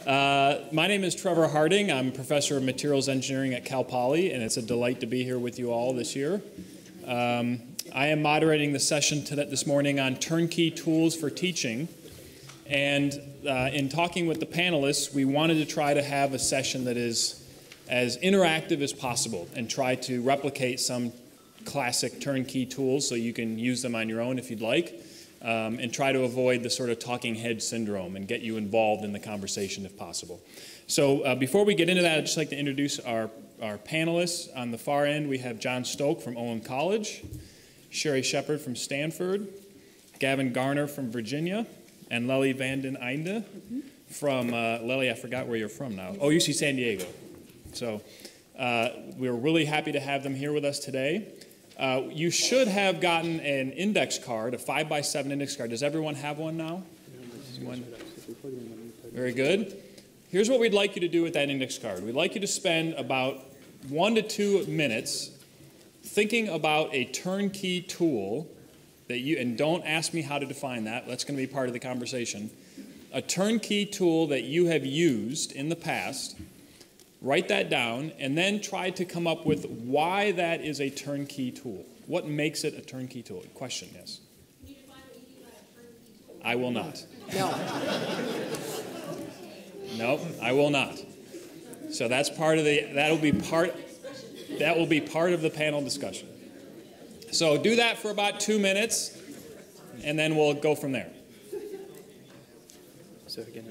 My name is Trevor Harding. I'm a professor of materials engineering at Cal Poly, and it's a delight to be here with you all this year. I am moderating the session this morning on turnkey tools for teaching. And in talking with the panelists, we wanted to try to have a session that is as interactive as possible and try to replicate some classic turnkey tools so you can use them on your own if you'd like. And try to avoid the sort of talking head syndrome and get you involved in the conversation if possible. So before we get into that, I'd just like to introduce our panelists. On the far end, we have John Stoke from Owen College, Sherry Shepard from Stanford, Gavin Garner from Virginia, and Lely Vanden Einde from, Lely, I forgot where you're from now. Oh, UC San Diego. So we're really happy to have them here with us today. You should have gotten an index card, a 5x7 index card. Does everyone have one now? Very good. Here's what we'd like you to do with that index card. We'd like you to spend about 1 to 2 minutes thinking about a turnkey tool that you, and don't ask me how to define that, that's going to be part of the conversation, a turnkey tool that you have used in the past. Write that down, and then try to come up with why that is a turnkey tool. What makes it a turnkey tool? Question, yes. Can you define what you mean by a turnkey tool? I will not. No. No, I will not. So that's part of the, that will be part of the panel discussion. So do that for about 2 minutes, and then we'll go from there. So again,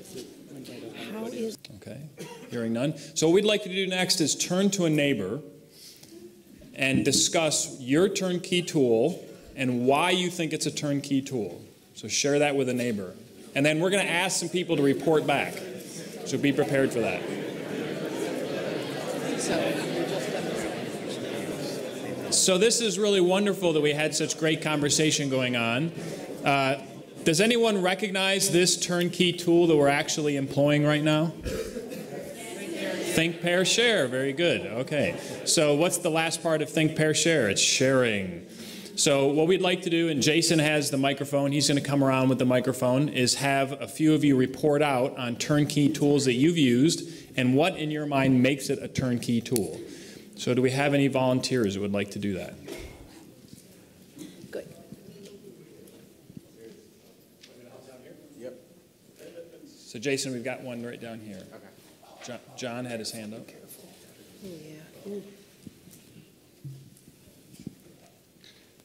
okay, hearing none. So what we'd like you to do next is turn to a neighbor and discuss your turnkey tool and why you think it's a turnkey tool. So share that with a neighbor. And then we're going to ask some people to report back. So be prepared for that. So this is really wonderful that we had such great conversation going on. Does anyone recognize this turnkey tool that we're actually employing right now? Think, pair, share. Very good. Okay. So what's the last part of think, pair, share? It's sharing. So what we'd like to do, and Jason has the microphone, he's going to come around with the microphone, is have a few of you report out on turnkey tools that you've used and what in your mind makes it a turnkey tool. So do we have any volunteers who would like to do that? So Jason, we've got one right down here. Okay. John had his hand up. Oh,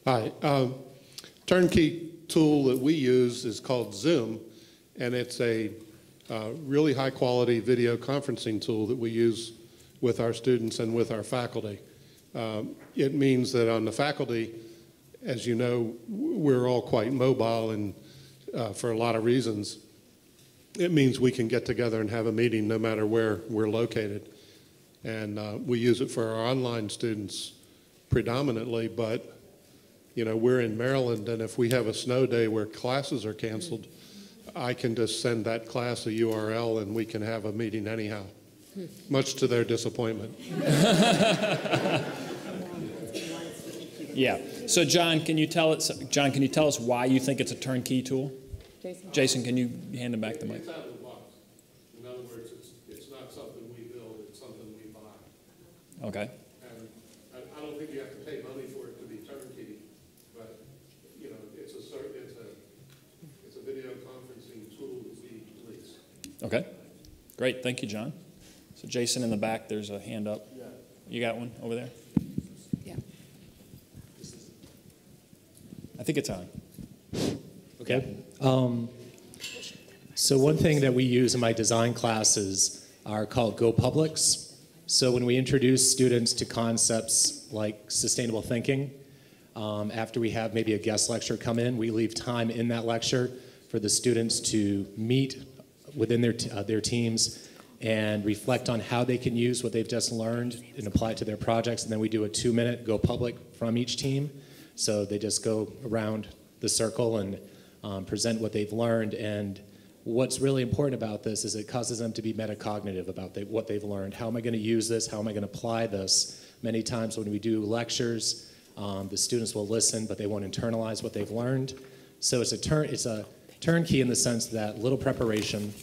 yeah. Hi. Turnkey tool that we use is called Zoom, and it's a really high-quality video conferencing tool that we use with our students and with our faculty. It means that on the faculty, as you know, we're all quite mobile and for a lot of reasons. It means we can get together and have a meeting no matter where we're located. And we use it for our online students predominantly, but you know, we're in Maryland, and if we have a snow day where classes are canceled, I can just send that class a URL and we can have a meeting anyhow, much to their disappointment. Yeah. So John, can you tell us why you think it's a turnkey tool? Jason, can you hand him back the mic? It's out of the box. In other words, it's not something we build, it's something we buy. Okay. And I don't think you have to pay money for it to be turnkey, but you know, it's a video conferencing tool that we lease. Okay. Great. Thank you, John. So Jason in the back, there's a hand up. Yeah. You got one over there? Yeah. I think it's on. Okay. So one thing that we use in my design classes are called Go Publics. So when we introduce students to concepts like sustainable thinking, after we have maybe a guest lecturer come in, we leave time in that lecture for the students to meet within their teams and reflect on how they can use what they've just learned and apply it to their projects. And then we do a 2-minute Go Public from each team. So they just go around the circle and present what they've learned. And what's really important about this is it causes them to be metacognitive about what they've learned. How am I going to use this? How am I going to apply this? Many times when we do lectures, the students will listen, but they won't internalize what they've learned. So it's a turnkey in the sense that little preparation,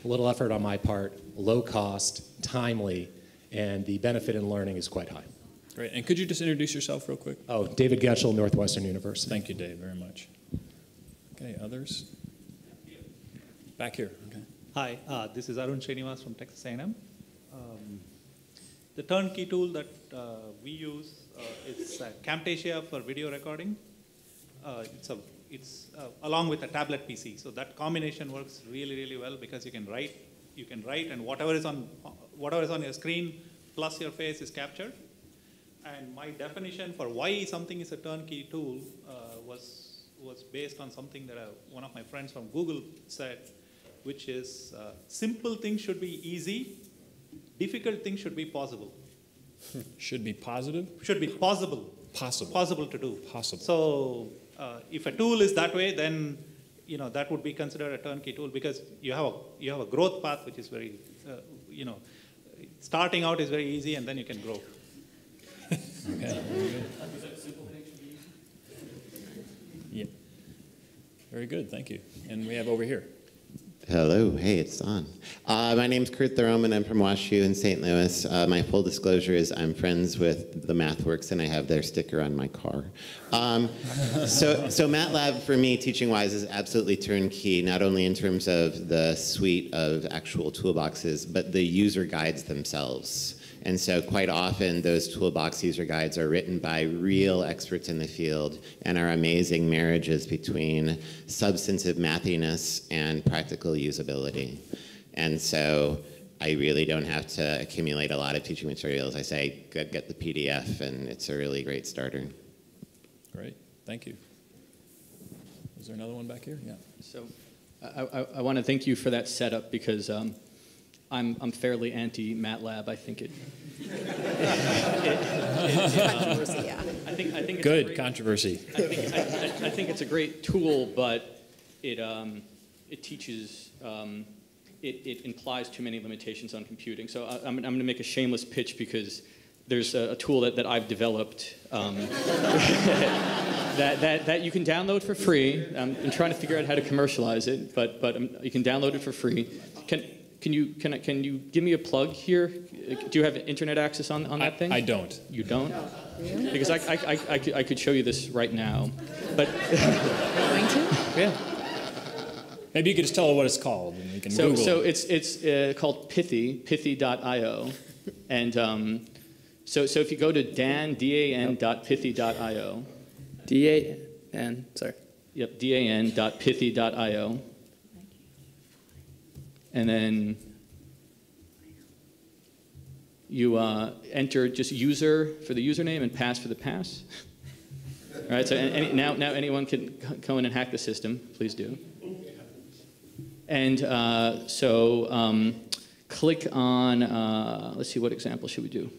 A little effort on my part, low cost, timely, and the benefit in learning is quite high. Great. And could you just introduce yourself real quick? Oh, David Getchell, Northwestern University. Thank you, Dave, very much. Okay, others? Back here. Okay. Hi, this is Arun Srinivas from Texas A&M. The turnkey tool that we use is Camtasia for video recording. It's along with a tablet PC, so that combination works really, really well because you can write, and whatever is on your screen plus your face is captured. And my definition for why something is a turnkey tool was based on something that one of my friends from Google said, which is simple things should be easy, difficult things should be possible. Should be positive? Should be possible. Possible. Possible to do. Possible. So if a tool is that way, then that would be considered a turnkey tool because you have a growth path which is very starting out is very easy and then you can grow. Okay. Yeah. Very good. Thank you. And we have over here. Hello, hey, it's on. My name's Kurt Thurman. I'm from WashU in St. Louis. My full disclosure is I'm friends with the MathWorks and I have their sticker on my car. So MATLAB for me, teaching-wise, is absolutely turnkey, not only in terms of the suite of actual toolboxes, but the user guides themselves. And so quite often those toolbox user guides are written by real experts in the field and are amazing marriages between substantive mathiness and practical usability. And so I really don't have to accumulate a lot of teaching materials. I say, get the PDF, and it's a really great starter. Great. Thank you. Is there another one back here? Yeah. So I want to thank you for that setup because I'm fairly anti-MATLAB. I think it controversy, yeah. I think it's Good great, controversy. I think it's a great tool, but it teaches it implies too many limitations on computing. So I'm going to make a shameless pitch because there's a tool that I've developed that you can download for free. I'm trying to figure out how to commercialize it, but you can download it for free. Can you give me a plug here? Do you have internet access on that thing? I don't. You don't? Because I could show you this right now, but Going to? yeah. Maybe you could just tell her what it's called, and we can Google it. So it's called pithy.io, and so if you go to dan.pithy.io. D-A-N, sorry. Yep, dan.pithy.io. And then you enter just user for the username and pass for the pass. All right, so now anyone can go in and hack the system. Please do. And click on, let's see, what example should we do?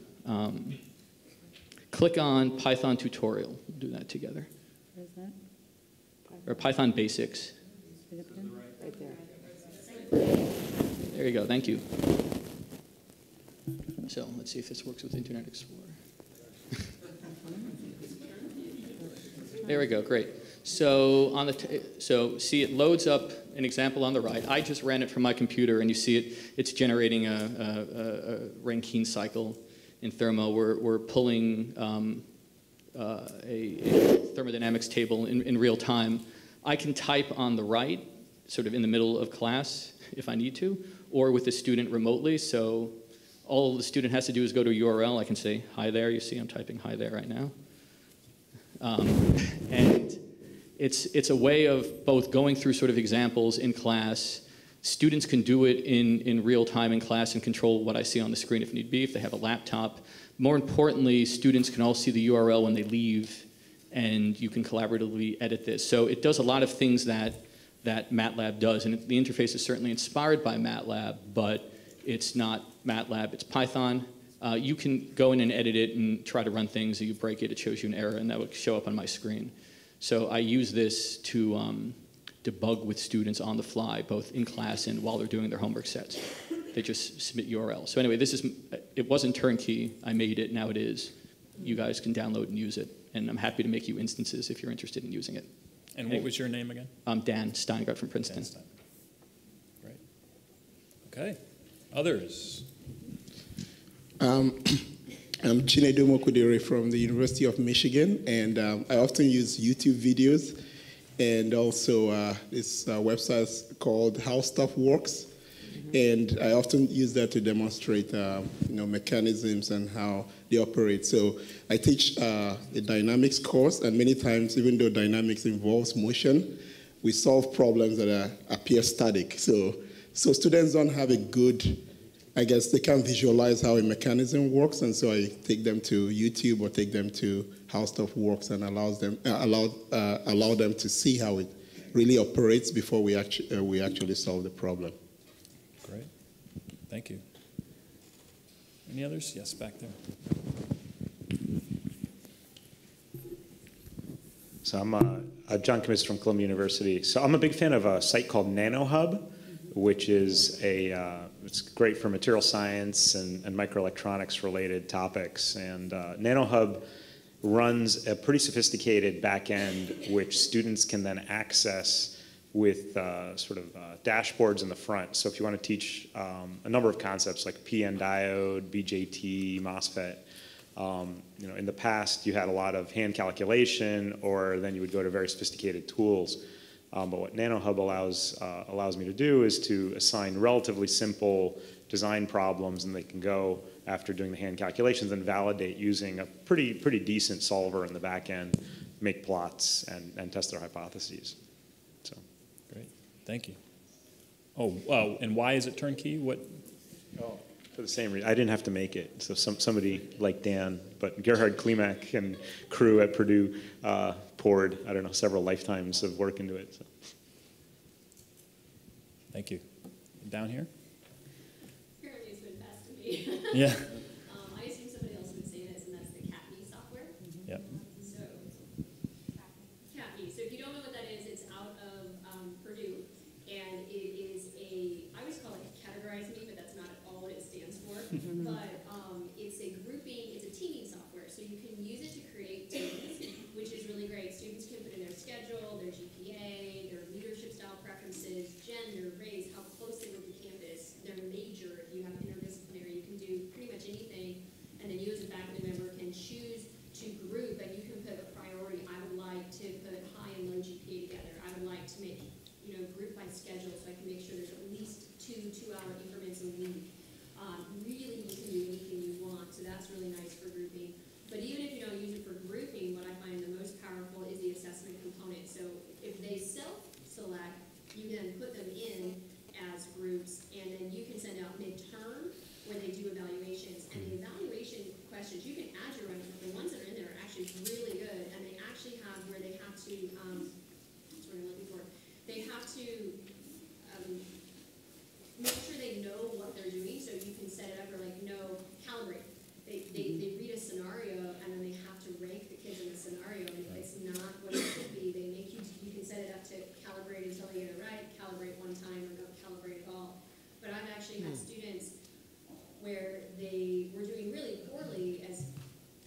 Click on Python tutorial. We'll do that together. Where is that? Or Python basics. Right there. There you go, thank you. So let's see if this works with Internet Explorer. There we go, great. So so see, it loads up an example on the right. I just ran it from my computer, and you see it's generating a Rankine cycle in Thermo. We're pulling a thermodynamics table in real time. I can type on the right, sort of in the middle of class, if I need to, or with the student remotely. So all the student has to do is go to a URL. I can say, hi there. You see I'm typing hi there right now. And it's a way of both going through sort of examples in class. Students can do it in real time in class and control what I see on the screen if need be, if they have a laptop. More importantly, students can all see the URL when they leave, and you can collaboratively edit this. So it does a lot of things that MATLAB does, and the interface is certainly inspired by MATLAB, but it's not MATLAB, it's Python. You can go in and edit it and try to run things. If you break it, it shows you an error, and that would show up on my screen. So I use this to debug with students on the fly, both in class and while they're doing their homework sets. They just submit URLs. So anyway, it wasn't turnkey. I made it, now it is. You guys can download and use it, and I'm happy to make you instances if you're interested in using it. And what was your name again? I'm Dan Steingart from Princeton. Dan Steingart. Great. Okay. Others? I'm Chinedu Mokudere from the University of Michigan, and I often use YouTube videos and also this website called How Stuff Works. And I often use that to demonstrate mechanisms and how they operate. So I teach a dynamics course, and many times, even though dynamics involves motion, we solve problems that appear static. So students don't have a good, I guess they can't visualize how a mechanism works, and so I take them to YouTube or take them to How Stuff Works and allow them to see how it really operates before we actually solve the problem. Great. Thank you. Any others? Yes, back there. So I'm John Kamiz from Columbia University. So I'm a big fan of a site called NanoHub, which is it's great for material science and microelectronics related topics. And NanoHub runs a pretty sophisticated back end, which students can then access with dashboards in the front. So if you want to teach a number of concepts like PN diode, BJT, MOSFET, in the past you had a lot of hand calculation, or then you would go to very sophisticated tools. But what NanoHub allows me to do is to assign relatively simple design problems, and they can go after doing the hand calculations and validate using a pretty decent solver in the back end, make plots and test their hypotheses. So, great, thank you. Oh, and why is it turnkey? What? Oh, for the same reason. I didn't have to make it. So somebody like Dan, but Gerhard Klimek and crew at Purdue poured, I don't know, several lifetimes of work into it. So. Thank you. Down here? Apparently it's been passed to me. Yeah. I assume somebody else would say this, and that's the CAPME software. Yep. So, CAPME. So if you don't know what that is, it's out of Purdue, and it is I always call it Categorize Me, but that's not at all what it stands for. But it's a grouping, it's a teaming software, so you can use it to create teams, which is really great. Students can put in their schedule, their GPA, their leadership style preferences, gender, race, how close they live to campus, their major. If you have interdisciplinary, you can do pretty much anything, and then you as a faculty member can choose to group, and you can put a priority. I would like to put high and low GPA together. I would like to make, group by schedule, so I can make sure there's at least 2-hour increments a week. Really, you can do anything you want, so that's really nice for grouping. But even if you don't use it for grouping, what I find the most powerful is the assessment component. So if they self-select, you can put them in as groups, and then you can send out midterm where they do evaluations. And the evaluation questions, you can add your own, but the ones that are in there are actually really good, and they actually have where they have to, that's what I'm looking for, they have to make sure they know what they're doing, so you can set it up or calibrate. They read a scenario, and then they have to rank the kids in the scenario, and if it's not what it should be, they make you can set it up to calibrate until they get it right, calibrate one time, or don't calibrate at all. But I've actually had students where they were doing really poorly as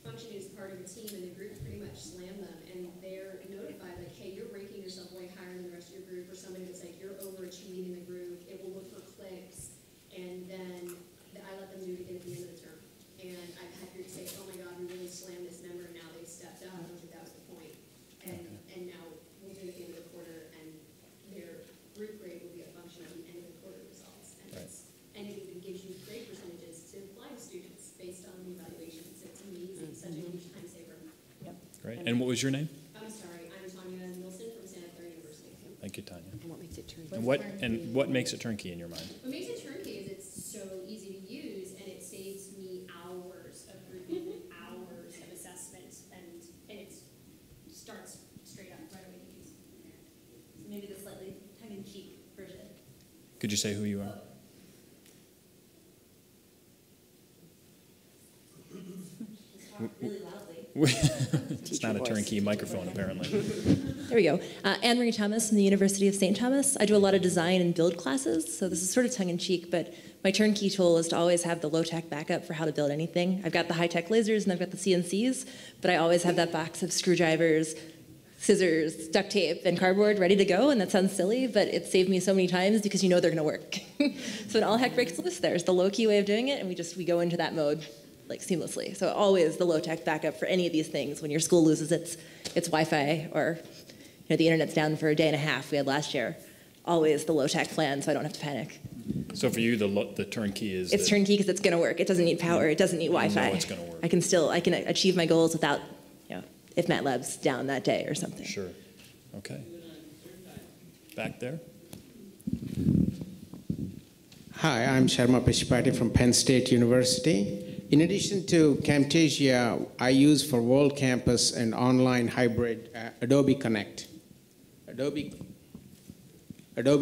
functioning as part of a team, and the group pretty much slammed them, and they're notified, like, hey, you're ranking yourself way higher than the rest of your group, or somebody that's like, you're overachieving in the group, it will look for clicks, and then I let them do it again at the end of the term. And I've had groups say, oh my God, we really slammed this member, and now they've stepped up, I don't think that was the point. And now we'll do it at the end of the quarter, and their group grade will be a function of the end of the quarter results. And it even gives you grade percentages to apply to students based on the evaluations. It's amazing, such a huge time saver. Yep. Great. And what was your name? I'm sorry, I'm Tanya Nilsson from Santa Clara University. Thank you, Tanya. And what makes it turnkey? And what makes it turnkey in your mind? What makes it turnkey is it's so easy to use, and it saves me hours of grouping, hours of assessment, and it starts straight up right away to use. Maybe the slightly tongue-in-cheek version. Could you say who you are? Talk really loudly. It's not a turnkey microphone, apparently. There we go. Anne-Marie Thomas from the University of St. Thomas. I do a lot of design and build classes, so this is sort of tongue-in-cheek, but my turnkey tool is to always have the low-tech backup for how to build anything. I've got the high-tech lasers and I've got the CNCs, but I always have that box of screwdrivers, scissors, duct tape, and cardboard ready to go, and that sounds silly, but it saved me so many times because you know they're gonna work. So when all heck breaks loose, there's the low-key way of doing it, and we go into that mode like seamlessly. So always the low-tech backup for any of these things. When your school loses its Wi-Fi, or the internet's down for a day and a half we had last year, always the low-tech plan so I don't have to panic. So for you, the turnkey is... It's turnkey because it's gonna work. It doesn't need power, it doesn't need Wi-Fi. You know it's gonna work. I can achieve my goals without, if MATLab's down that day or something. Sure. Okay. Back there. Hi, I'm Sharma Pishpati from Penn State University. In addition to Camtasia, I use for World Campus and online hybrid Adobe Connect. Adobe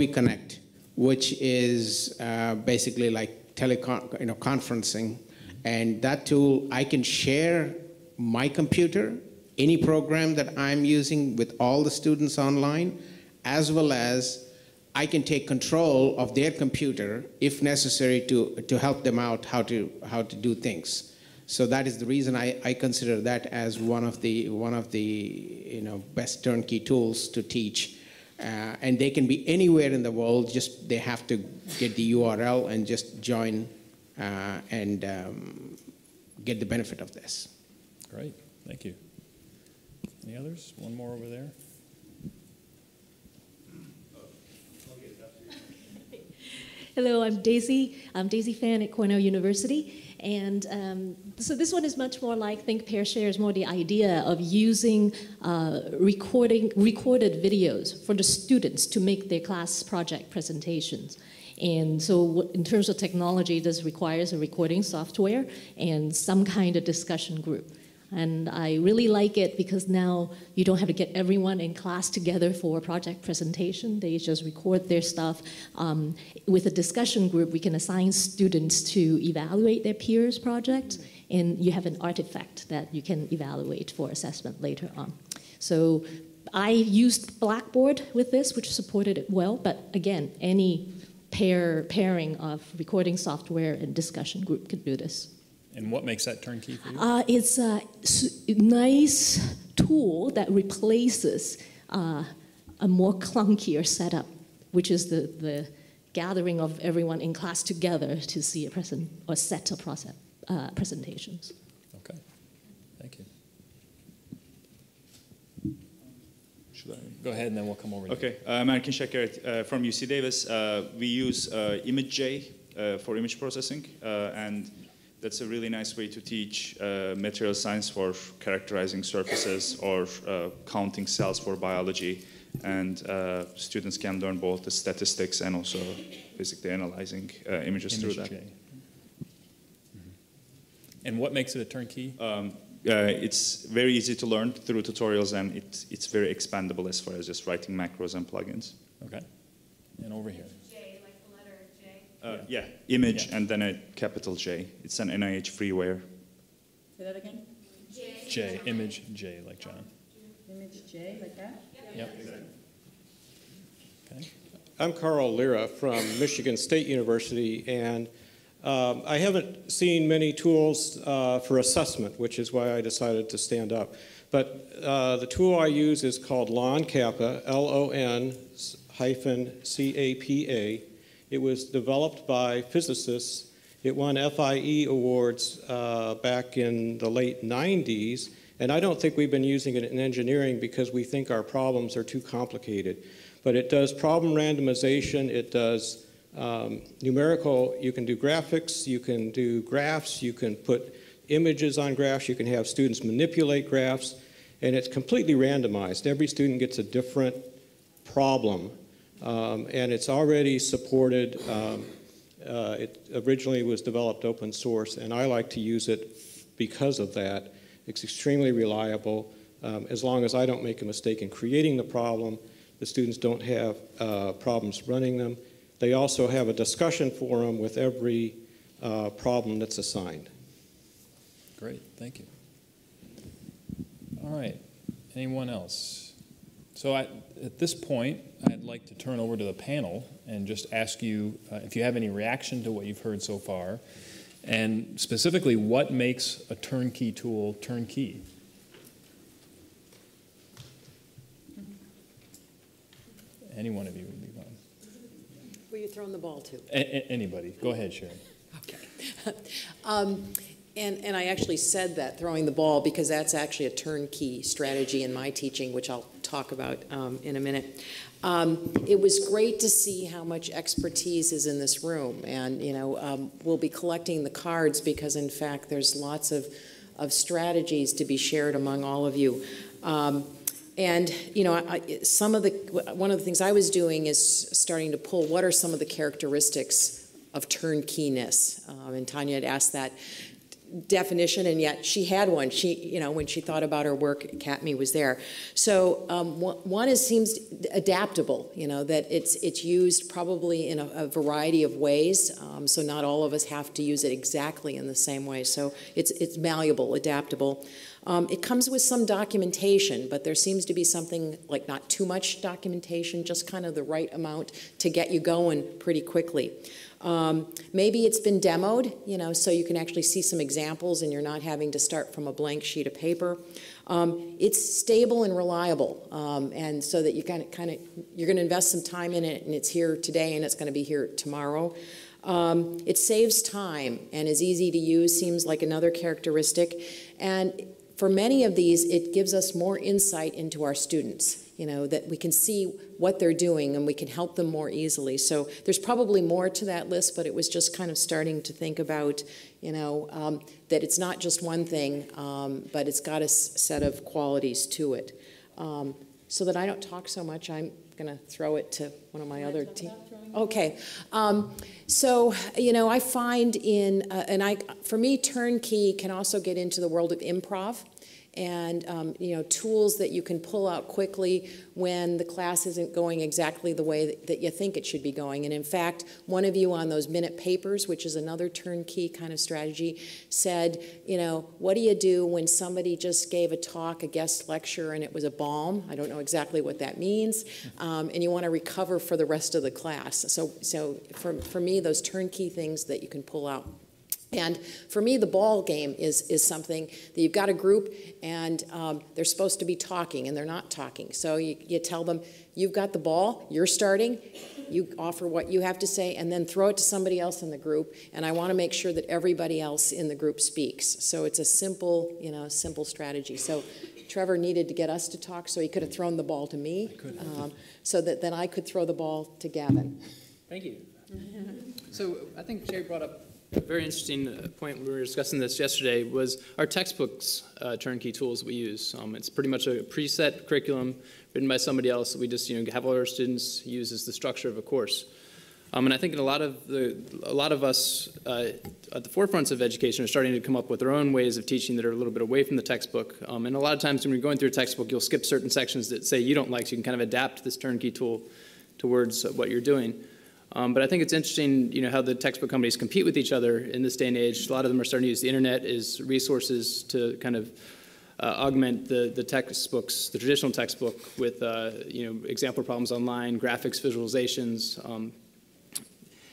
Connect, which is basically like conferencing. And that tool, I can share my computer, any program that I'm using with all the students online, as well as I can take control of their computer if necessary to help them out how to do things. So that is the reason I consider that as one of the best turnkey tools to teach. And they can be anywhere in the world, just they have to get the URL and just join and get the benefit of this. Great, thank you. Any others? One more over there. Hello, I'm Daisy. I'm Daisy Fan at Cornell University. And so this one is much more like Think, Pair, Share is more the idea of using recorded videos for the students to make their class project presentations. And so in terms of technology, this requires a recording software and some kind of discussion group. And I really like it because now you don't have to get everyone in class together for a project presentation. They just record their stuff. With a discussion group, we can assign students to evaluate their peers' project, and you have an artifact that you can evaluate for assessment later on. So I used Blackboard with this, which supported it well, but again, any pairing of recording software and discussion group can do this. And what makes that turnkey for you? It's a nice tool that replaces a more clunkier setup, which is the gathering of everyone in class together to see a set of presentations. Okay, thank you. Should I go ahead and then we'll come over to Okay, American Shaker from UC Davis. We use ImageJ for image processing, and that's a really nice way to teach material science for characterizing surfaces or counting cells for biology. And students can learn both the statistics and also basically analyzing images through that. And what makes it a turnkey? It's very easy to learn through tutorials, and it's very expandable as far as just writing macros and plugins. Okay. And over here. Yeah, image and then a capital J. It's an NIH freeware. Say that again? J, image J, like John. Image J, like that? Yep. Okay. I'm Carl Lira from Michigan State University, and I haven't seen many tools for assessment, which is why I decided to stand up. But the tool I use is called LONCAPA, L-O-N-CAPA. It was developed by physicists. It won FIE awards back in the late 90s, and I don't think we've been using it in engineering because we think our problems are too complicated. But it does problem randomization, it does numerical, you can do graphics, you can do graphs, you can put images on graphs, you can have students manipulate graphs, and it's completely randomized. Every student gets a different problem. And it's already supported. It originally was developed open source, and I like to use it because of that. It's extremely reliable. As long as I don't make a mistake in creating the problem, the students don't have problems running them. They also have a discussion forum with every problem that's assigned. Great, thank you. All right, anyone else? So at this point, I'd like to turn over to the panel and just ask you if you have any reaction to what you've heard so far, and specifically, what makes a turnkey tool turnkey? Any one of you would be fine. Were you throwing the ball to? Anybody. Go ahead, Sharon. Okay. And I actually said that, throwing the ball, because that's actually a turnkey strategy in my teaching, which I'll talk about in a minute. It was great to see how much expertise is in this room, and we'll be collecting the cards because, in fact, there's lots of strategies to be shared among all of you. And one of the things I was doing is starting to pull what are some of the characteristics of turnkey-ness, and Tanya had asked that definition, and yet she had one. She, when she thought about her work, CATME was there. So one seems adaptable. That it's used probably in a variety of ways. So not all of us have to use it exactly in the same way. So it's malleable, adaptable. It comes with some documentation, but there seems to be something like not too much documentation, just kind of the right amount to get you going pretty quickly. Maybe it's been demoed, so you can actually see some examples and you're not having to start from a blank sheet of paper. It's stable and reliable, and so that you you're going to invest some time in it, and it's here today and it's going to be here tomorrow. It saves time and is easy to use, seems like another characteristic. And for many of these, it gives us more insight into our students, that we can see what they're doing and we can help them more easily. So there's probably more to that list, but it was just kind of starting to think about, that it's not just one thing, but it's got a set of qualities to it. So that I don't talk so much, I'm going to throw it to one of my other team. Okay. So, I find for me, turnkey can also get into the world of improv. And, tools that you can pull out quickly when the class isn't going exactly the way that you think it should be going. And in fact, one of you on those minute papers, which is another turnkey kind of strategy, said, what do you do when somebody just gave a talk, a guest lecture, and it was a bomb? I don't know exactly what that means. And you want to recover for the rest of the class. So for me, those turnkey things that you can pull out. And for me, the ball game is something that you've got a group and they're supposed to be talking and they're not talking. So you tell them, you've got the ball, you're starting, you offer what you have to say, and then throw it to somebody else in the group. And I want to make sure that everybody else in the group speaks. So it's a simple, simple strategy. So Trevor needed to get us to talk, so he could have thrown the ball to me, so that then I could throw the ball to Gavin. Thank you. So I think Sherry brought up a very interesting point when we were discussing this yesterday was our textbooks turnkey tools we use. It's pretty much a preset curriculum written by somebody else that we just have all our students use as the structure of a course. And I think a lot of us at the forefronts of education are starting to come up with their own ways of teaching that are a little bit away from the textbook. And a lot of times when you're going through a textbook, you'll skip certain sections that say you don't like, so you can kind of adapt this turnkey tool towards what you're doing. But I think it's interesting, how the textbook companies compete with each other in this day and age. A lot of them are starting to use the internet as resources to kind of augment the textbooks, the traditional textbook, with example problems online, graphics, visualizations.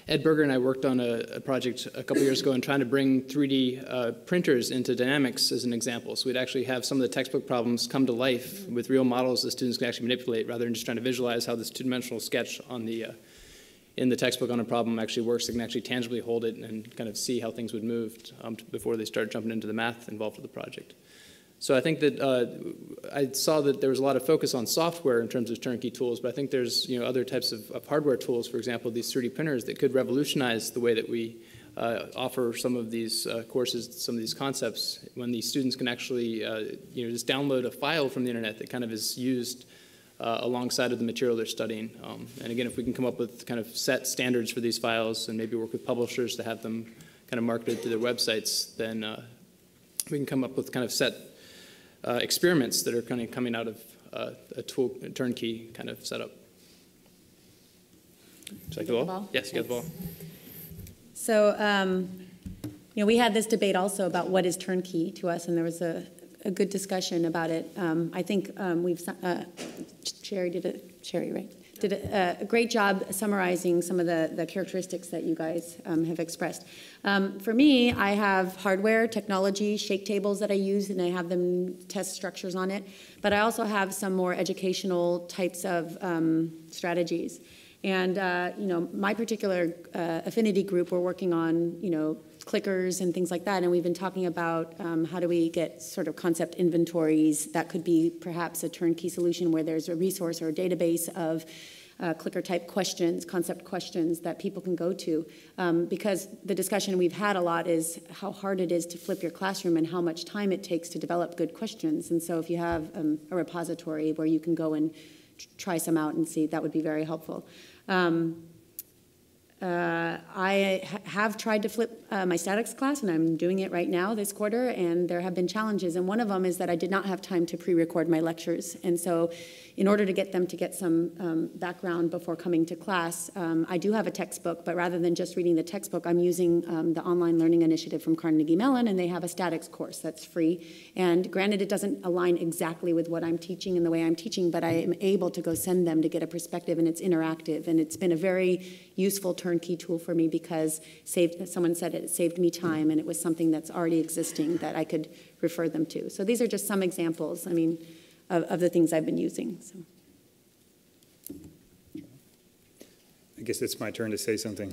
Ed Berger and I worked on a project a couple years ago and trying to bring 3D printers into dynamics as an example. So we'd actually have some of the textbook problems come to life with real models that students can actually manipulate, rather than just trying to visualize how this two-dimensional sketch on in the textbook on a problem actually works. They can actually tangibly hold it and kind of see how things would move before they start jumping into the math involved with the project. So I think that I saw that there was a lot of focus on software in terms of turnkey tools, but I think there's other types of hardware tools, for example, these 3D printers that could revolutionize the way that we offer some of these courses, some of these concepts, when these students can actually just download a file from the internet that kind of is used alongside of the material they're studying. And again, if we can come up with kind of set standards for these files and maybe work with publishers to have them kind of marketed to their websites, then we can come up with kind of set experiments that are kind of coming out of a turnkey kind of setup. Should I get the ball? Yes, you got the ball. So, we had this debate also about what is turnkey to us, and there was a good discussion about it. I think Sherry did it. Sherry, right? did a great job summarizing some of the characteristics that you guys have expressed. For me, I have hardware, technology, shake tables that I use, and I have them test structures on it. But I also have some more educational types of strategies. And my particular affinity group, we're working on clickers and things like that, and we've been talking about how do we get sort of concept inventories. That could be perhaps a turnkey solution where there's a resource or a database of clicker type questions, concept questions that people can go to, because the discussion we've had a lot is how hard it is to flip your classroom and how much time it takes to develop good questions. And so if you have a repository where you can go and try some out and see, that would be very helpful. I have tried to flip my statics class, and I'm doing it right now this quarter, and there have been challenges. And one of them is that I did not have time to pre-record my lectures. And so in order to get them to get some background before coming to class, I do have a textbook, but rather than just reading the textbook, I'm using the online learning initiative from Carnegie Mellon, and they have a statics course that's free. And granted, it doesn't align exactly with what I'm teaching and the way I'm teaching, but I am able to go send them to get a perspective, and it's interactive. And it's been a very useful turnkey tool for me because someone said it saved me time, and it was something that's already existing that I could refer them to. So these are just some examples, of the things I've been using. So. I guess it's my turn to say something.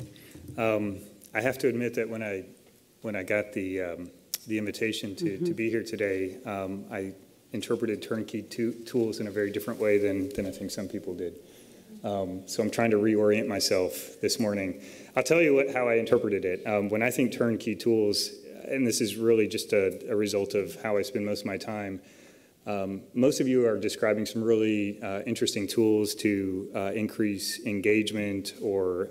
I have to admit that when I got the invitation to be here today, I interpreted turnkey tools in a very different way than I think some people did. So I'm trying to reorient myself this morning. I'll tell you how I interpreted it. When I think turnkey tools, and this is really just a result of how I spend most of my time, most of you are describing some really interesting tools to increase engagement or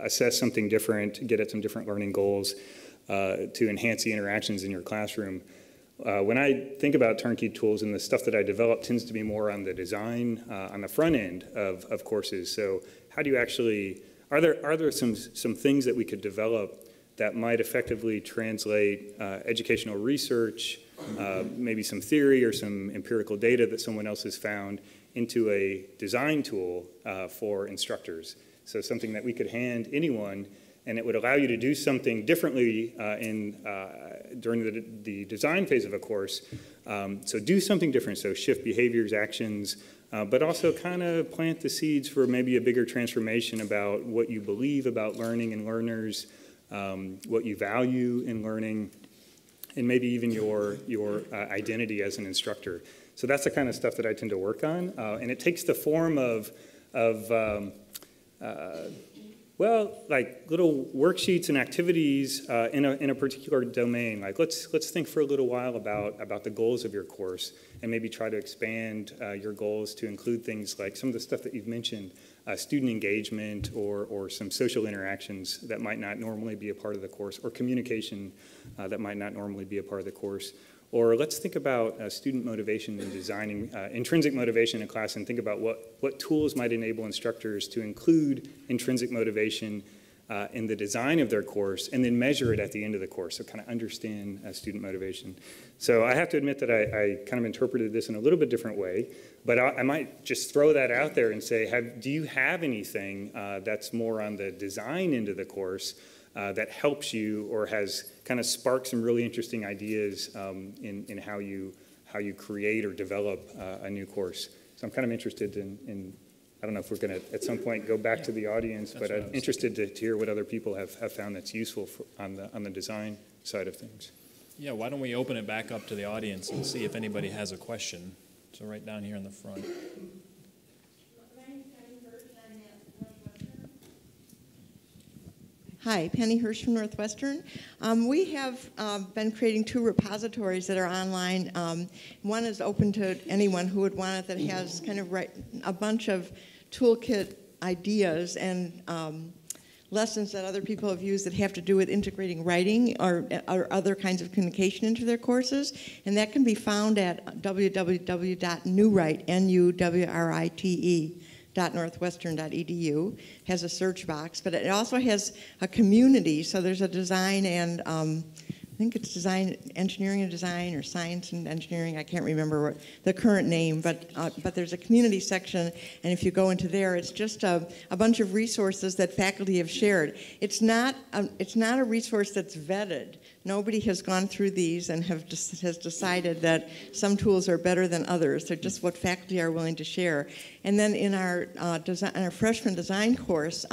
assess something different, get at some different learning goals, to enhance the interactions in your classroom. When I think about turnkey tools, and the stuff that I develop tends to be more on the design, on the front end of courses. So how do you actually, are there some things that we could develop that might effectively translate educational research, maybe some theory or some empirical data that someone else has found into a design tool for instructors? So something that we could hand anyone, and it would allow you to do something differently during the design phase of a course. So do something different, so shift behaviors, actions, but also kind of plant the seeds for maybe a bigger transformation about what you believe about learning and learners, what you value in learning, and maybe even your identity as an instructor. So that's the kind of stuff that I tend to work on, and it takes the form of well, like little worksheets and activities in a particular domain. Like let's think for a little while about the goals of your course, and maybe try to expand your goals to include things like some of the stuff that you've mentioned, student engagement or some social interactions that might not normally be a part of the course, or communication that might not normally be a part of the course. Or let's think about student motivation and designing intrinsic motivation in class, and think about what tools might enable instructors to include intrinsic motivation in the design of their course, and then measure it at the end of the course, so kind of understand student motivation. So I have to admit that I kind of interpreted this in a little bit different way, but I might just throw that out there and say, do you have anything that's more on the design end of the course that helps you or has kind of sparked some really interesting ideas in how you create or develop a new course? So I'm kind of interested in I don't know if we're going to at some point go back to the audience, but I'm interested to hear what other people have found that's useful on the design side of things. Yeah, why don't we open it back up to the audience and see if anybody has a question? So right down here in the front. Hi, Penny Hirsch from Northwestern. We have been creating 2 repositories that are online. One is open to anyone who would want it, that has kind of a bunch of toolkit ideas and lessons that other people have used that have to do with integrating writing or other kinds of communication into their courses. And that can be found at www.newwrite.northwestern.edu. Has a search box, but it also has a community. So there's a design and think it's design, engineering and design, or science and engineering. I can't remember the current name, but there's a community section, and if you go into there, it's just a bunch of resources that faculty have shared. It's not a resource that's vetted. Nobody has gone through these and has decided that some tools are better than others. They're just what faculty are willing to share. And then in our freshman design course,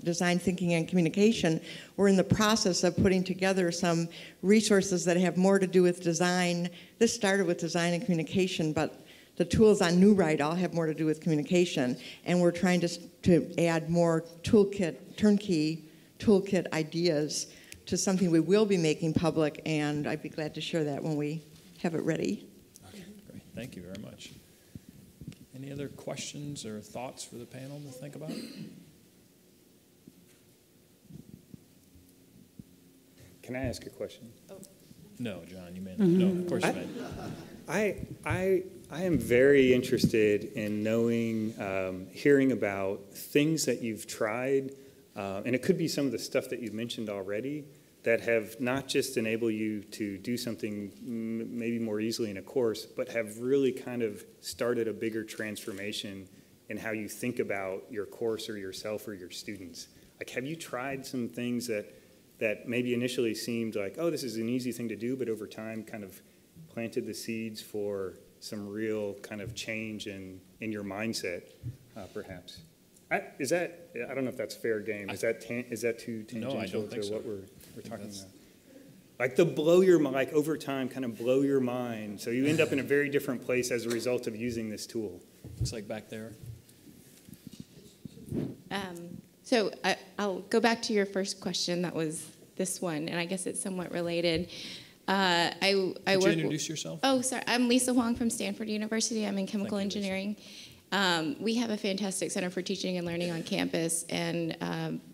Design Thinking and Communication, we're in the process of putting together some resources that have more to do with design. This started with design and communication, but the tools on New Right all have more to do with communication. And we're trying to add more turnkey toolkit ideas to something we will be making public, and I'd be glad to share that when we have it ready. Okay, great. Thank you very much. Any other questions or thoughts for the panel to think about? Can I ask a question? Oh. No, John, you may not. No, of course you may. I am very interested in knowing, hearing about things that you've tried, and it could be some of the stuff that you've mentioned already, that have not just enabled you to do something maybe more easily in a course, but have really kind of started a bigger transformation in how you think about your course or yourself or your students. Like, have you tried some things that maybe initially seemed like, oh, this is an easy thing to do, but over time kind of planted the seeds for some real kind of change in your mindset, perhaps? I don't know if that's fair game. Is that too tangential no, I don't think to so. what we're talking about? Like like over time, kind of blow your mind. So you end up in a very different place as a result of using this tool. Looks like back there. So I'll go back to your first question. That was this one, and I guess it's somewhat related. Could you introduce yourself? Oh, sorry. I'm Lisa Huang from Stanford University. I'm in chemical engineering. We have a fantastic Center for Teaching and Learning on campus, and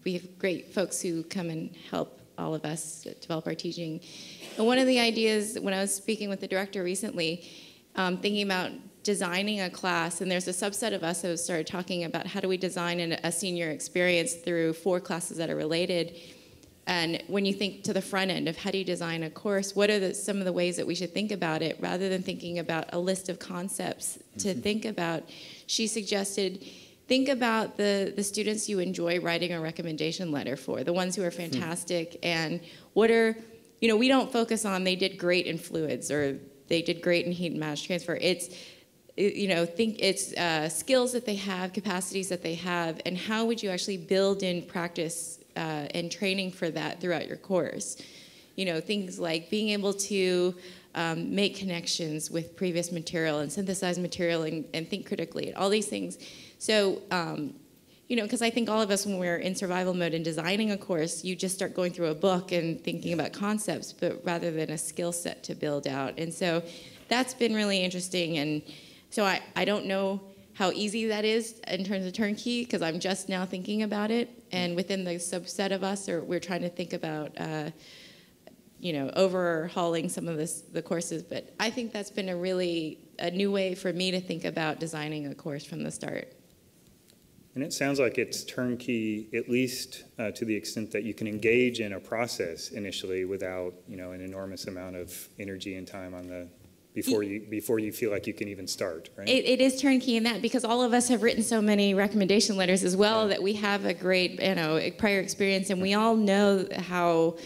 we have great folks who come and help all of us develop our teaching. And one of the ideas, when I was speaking with the director recently, thinking about designing a class, and there's a subset of us who started talking about how do we design a senior experience through 4 classes that are related. And when you think to the front end of how do you design a course, what are some of the ways that we should think about it rather than thinking about a list of concepts to think about? She suggested, think about the students you enjoy writing a recommendation letter for, the ones who are fantastic, and what are, we don't focus on they did great in fluids or they did great in heat and mass transfer. Think it's skills that they have, capacities that they have, and how would you actually build in practice and training for that throughout your course. Things like being able to make connections with previous material and synthesize material and think critically, all these things. So, because I think all of us, when we're in survival mode and designing a course, you just start going through a book and thinking about concepts, but rather than a skill set to build out. And so that's been really interesting. And so I don't know how easy that is in terms of turnkey, because I'm just now thinking about it. And within the subset of us, we're trying to think about, overhauling some of the courses. But I think that's been a new way for me to think about designing a course from the start. And it sounds like it's turnkey, at least to the extent that you can engage in a process initially without, an enormous amount of energy and time on the before you feel like you can even start, right? It is turnkey in that, because all of us have written so many recommendation letters as well, that we have a great prior experience, and we all know how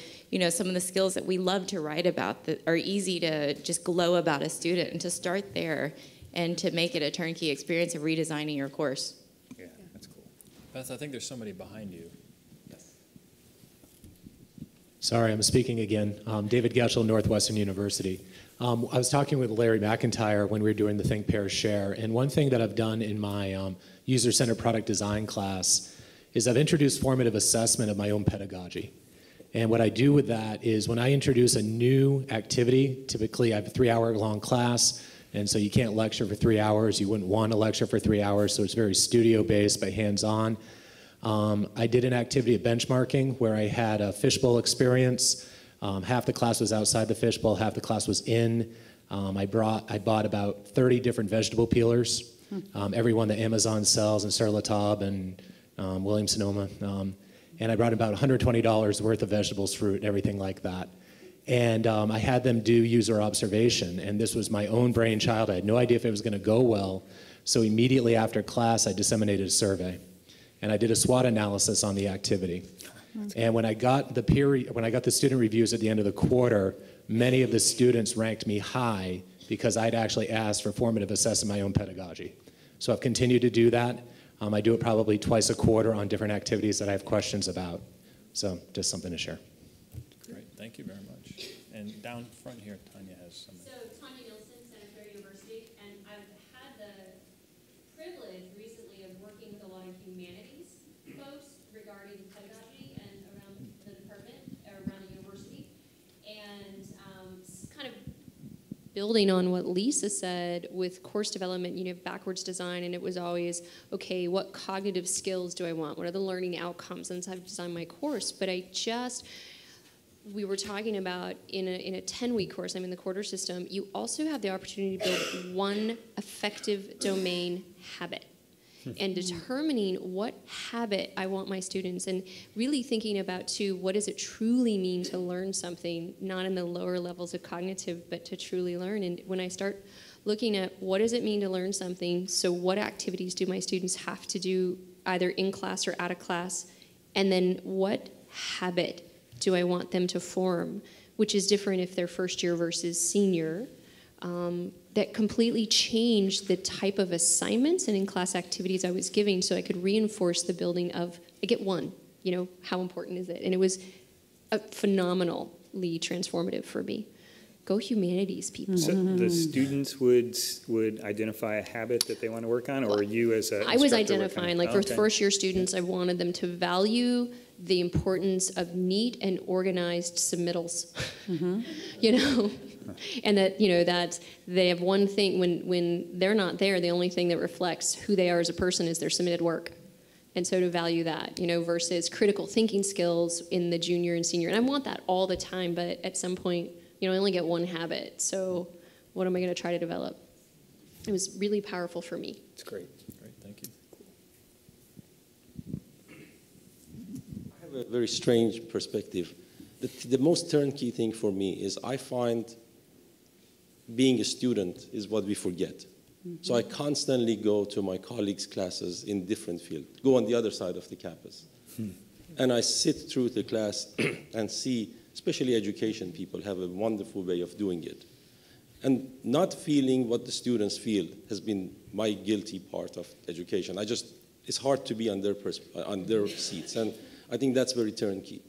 some of the skills that we love to write about that are easy to just glow about a student, and to start there and to make it a turnkey experience of redesigning your course. Yeah, that's cool. Beth, I think there's somebody behind you. Sorry, I'm speaking again. David Getchell, Northwestern University. I was talking with Larry McIntyre when we were doing the Think, Pair, Share, and one thing that I've done in my user-centered product design class is I've introduced formative assessment of my own pedagogy. And what I do with that is when I introduce a new activity, typically I have a 3-hour-long class, and so you can't lecture for 3 hours. You wouldn't want to lecture for 3 hours, so it's very studio-based but hands-on. I did an activity of benchmarking where I had a fishbowl experience. Half the class was outside the fishbowl, half the class was in. I bought about 30 different vegetable peelers, every one that Amazon sells, and Sur La Table and Williams-Sonoma. And I brought about $120 worth of vegetables, fruit, and everything like that. And I had them do user observation, and this was my own brainchild. I had no idea if it was going to go well, so immediately after class, I disseminated a survey, and I did a SWOT analysis on the activity. And when I got the student reviews at the end of the quarter, many of the students ranked me high because I'd actually asked for formative assessment of my own pedagogy. So I've continued to do that. I do it probably twice a quarter on different activities that I have questions about. So just something to share. Great, thank you very much. And down front here, Tanya has something. So Tanya Nielsen, Santa Clara University, and I've had the privilege recently of working with a lot of humanities folks regarding pedagogy and around the department, or around the university. And kind of building on what Lisa said with course development, you know, backwards design, and it was always, okay, what cognitive skills do I want? What are the learning outcomes? Since I've designed my course, but we were talking about in a 10-week course, I'm in the quarter system, you also have the opportunity to build one effective domain habit. And determining what habit I want my students, and really thinking about, too, what does it truly mean to learn something, not in the lower levels of cognitive, but to truly learn. And when I start looking at what does it mean to learn something, so what activities do my students have to do either in class or out of class, and then what habit do I want them to form, which is different if they're first year versus senior. That completely changed the type of assignments and in-class activities I was giving, so I could reinforce the building of, I get one, you know, how important is it? And it was phenomenally transformative for me. Go humanities, people. So the students would identify a habit that they want to work on, or you as a I was instructor identifying, like for first-year students, I wanted them to value the importance of neat and organized submittals, you know, and that, you know, that they have one thing, when they're not there, the only thing that reflects who they are as a person is their submitted work. And so to value that, you know, versus critical thinking skills in the junior and senior. And I want that all the time, but at some point, you know, I only get one habit. So what am I going to try to develop? It was really powerful for me. It's great. Great, thank you. I have a very strange perspective. The most turnkey thing for me is I find being a student is what we forget. So I constantly go to my colleagues' classes in different fields, go on the other side of the campus. And I sit through the class and see, especially education people have a wonderful way of doing it. And not feeling what the students feel has been my guilty part of education. It's hard to be on their seats. And I think that's very turnkey.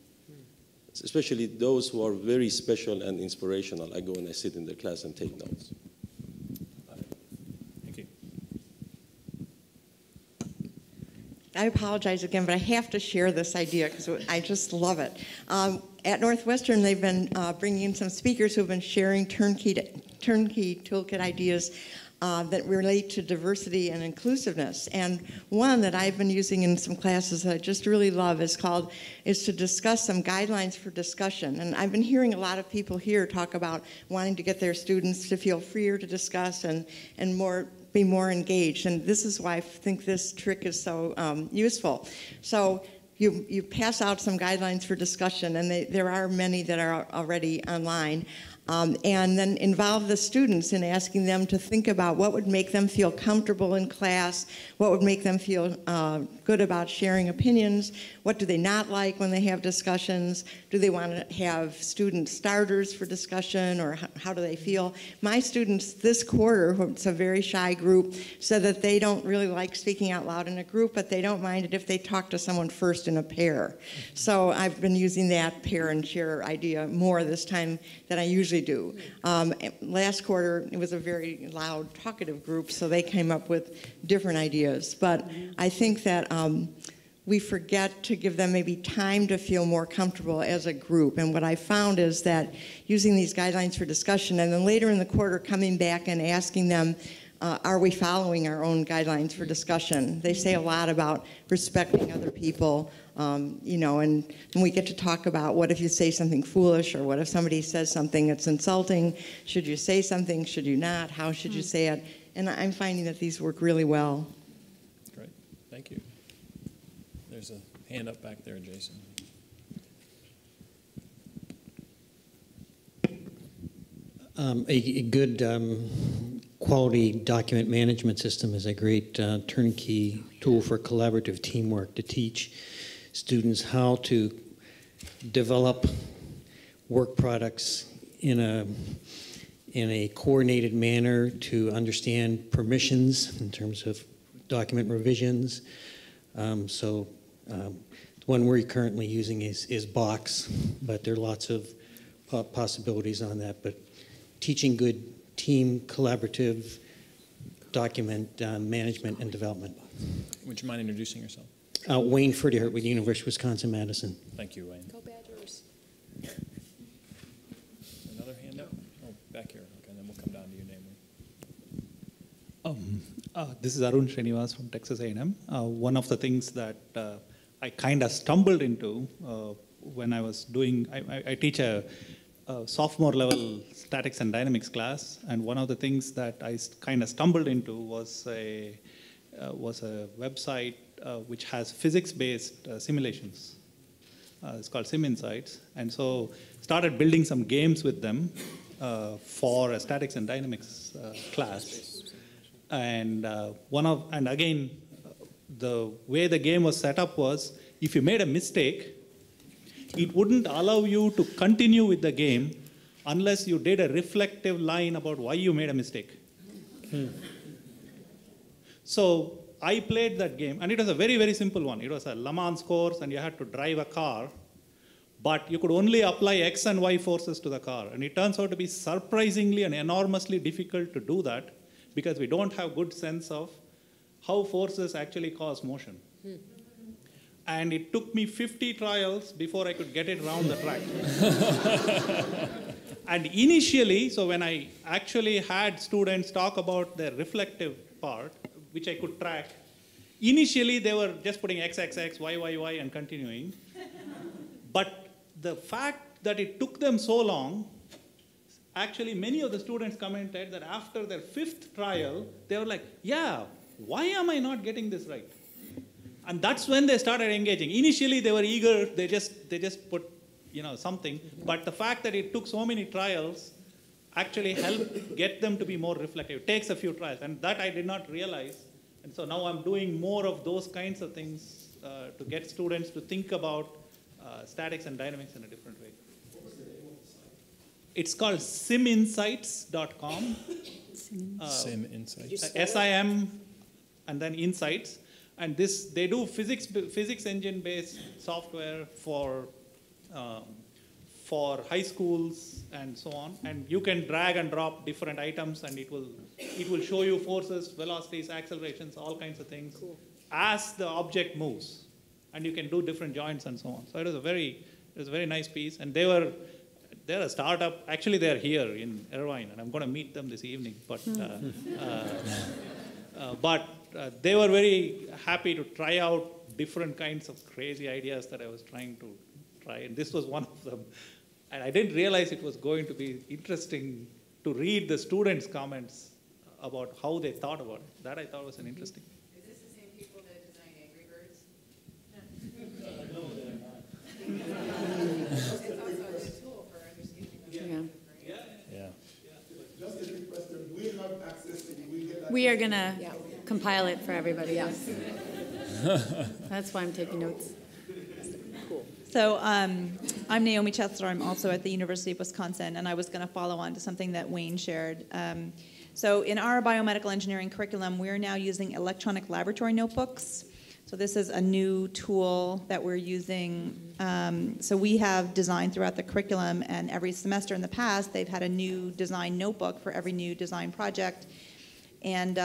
Especially those who are very special and inspirational. I go and I sit in their class and take notes. Thank you. I apologize again, but I have to share this idea because I just love it. At Northwestern, they've been bringing in some speakers who have been sharing turnkey toolkit ideas that relate to diversity and inclusiveness. And one that I've been using in some classes that I just really love is to discuss some guidelines for discussion. And I've been hearing a lot of people here talk about wanting to get their students to feel freer to discuss and be more engaged. And this is why I think this trick is so useful. So you pass out some guidelines for discussion, and there are many that are already online. And then involve the students in asking them to think about what would make them feel comfortable in class, what would make them feel good about sharing opinions, what do they not like when they have discussions, do they want to have student starters for discussion, or how do they feel? My students this quarter, it's a very shy group, said that they don't really like speaking out loud in a group, but they don't mind it if they talk to someone first in a pair. So I've been using that pair and share idea more this time than I usually do. Last quarter, it was a very loud, talkative group, so they came up with different ideas. But I think that we forget to give them maybe time to feel more comfortable as a group. And what I found is that using these guidelines for discussion, and then later in the quarter coming back and asking them, are we following our own guidelines for discussion? They say a lot about respecting other people, you know, and we get to talk about what if you say something foolish, or what if somebody says something that's insulting? Should you say something? Should you not? How should you say it? And I'm finding that these work really well. Great, thank you. There's a hand up back there, Jason. A good quality document management system is a great turnkey tool for collaborative teamwork to teach students how to develop work products in a coordinated manner, to understand permissions in terms of document revisions. The one we're currently using is Box, but there are lots of possibilities on that. But teaching good team collaborative document management and development. Would you mind introducing yourself? Wayne Furtier with the University of Wisconsin-Madison. Thank you, Wayne. Go Badgers. Another hand up? Oh, back here. Okay, and then we'll come down to your name. This is Arun Srinivas from Texas A&M. One of the things that I kind of stumbled into when I was doing, I teach a sophomore level statics and dynamics class, and one of the things that I kind of stumbled into was a website which has physics-based simulations. It's called Sim Insights, and so started building some games with them for a statics and dynamics class. And again, the way the game was set up was, if you made a mistake, it wouldn't allow you to continue with the game unless you did a reflective line about why you made a mistake. So I played that game, and it was a very, very simple one. It was a Le Mans course, and you had to drive a car, but you could only apply X and Y forces to the car. And it turns out to be surprisingly and enormously difficult to do that, because we don't have good sense of how forces actually cause motion. And it took me 50 trials before I could get it around the track. And initially, so when I actually had students talk about their reflective part, which I could track, initially they were just putting X, X, X, Y, Y, Y, and continuing. But the fact that it took them so long, actually many of the students commented that after their 5th trial, they were like, yeah, why am I not getting this right? And that's when they started engaging. Initially, they were eager. They just put, something. But the fact that it took so many trials actually helped get them to be more reflective. It takes a few trials, and that I did not realize. And so now I'm doing more of those kinds of things to get students to think about statics and dynamics in a different way. What was the name of the site? It's called siminsights.com. Sim Insights. SIM and then Insights. And they do physics engine-based software for high schools and so on. And you can drag and drop different items, and it will show you forces, velocities, accelerations, all kinds of things as the object moves. And you can do different joints and so on. So it was a very nice piece. And they're a startup. Actually, they're here in Irvine, and I'm going to meet them this evening. But they were very happy to try out different kinds of crazy ideas that I was trying to try, and this was one of them. And I didn't realize it was going to be interesting to read the students' comments about how they thought about it. That I thought was an interesting. Is this the same people that design Angry Birds? No, they're not. It's also a good tool for understanding the Yeah. Just a quick question. We have access to We are going to compile it for everybody else. That's why I'm taking notes. Cool. So I'm Naomi Chester. I'm also at the University of Wisconsin, and I was going to follow on to something that Wayne shared. So in our biomedical engineering curriculum, we're now using electronic laboratory notebooks. So this is a new tool that we're using. So we have design throughout the curriculum, and every semester in the past, they've had a new design notebook for every new design project. And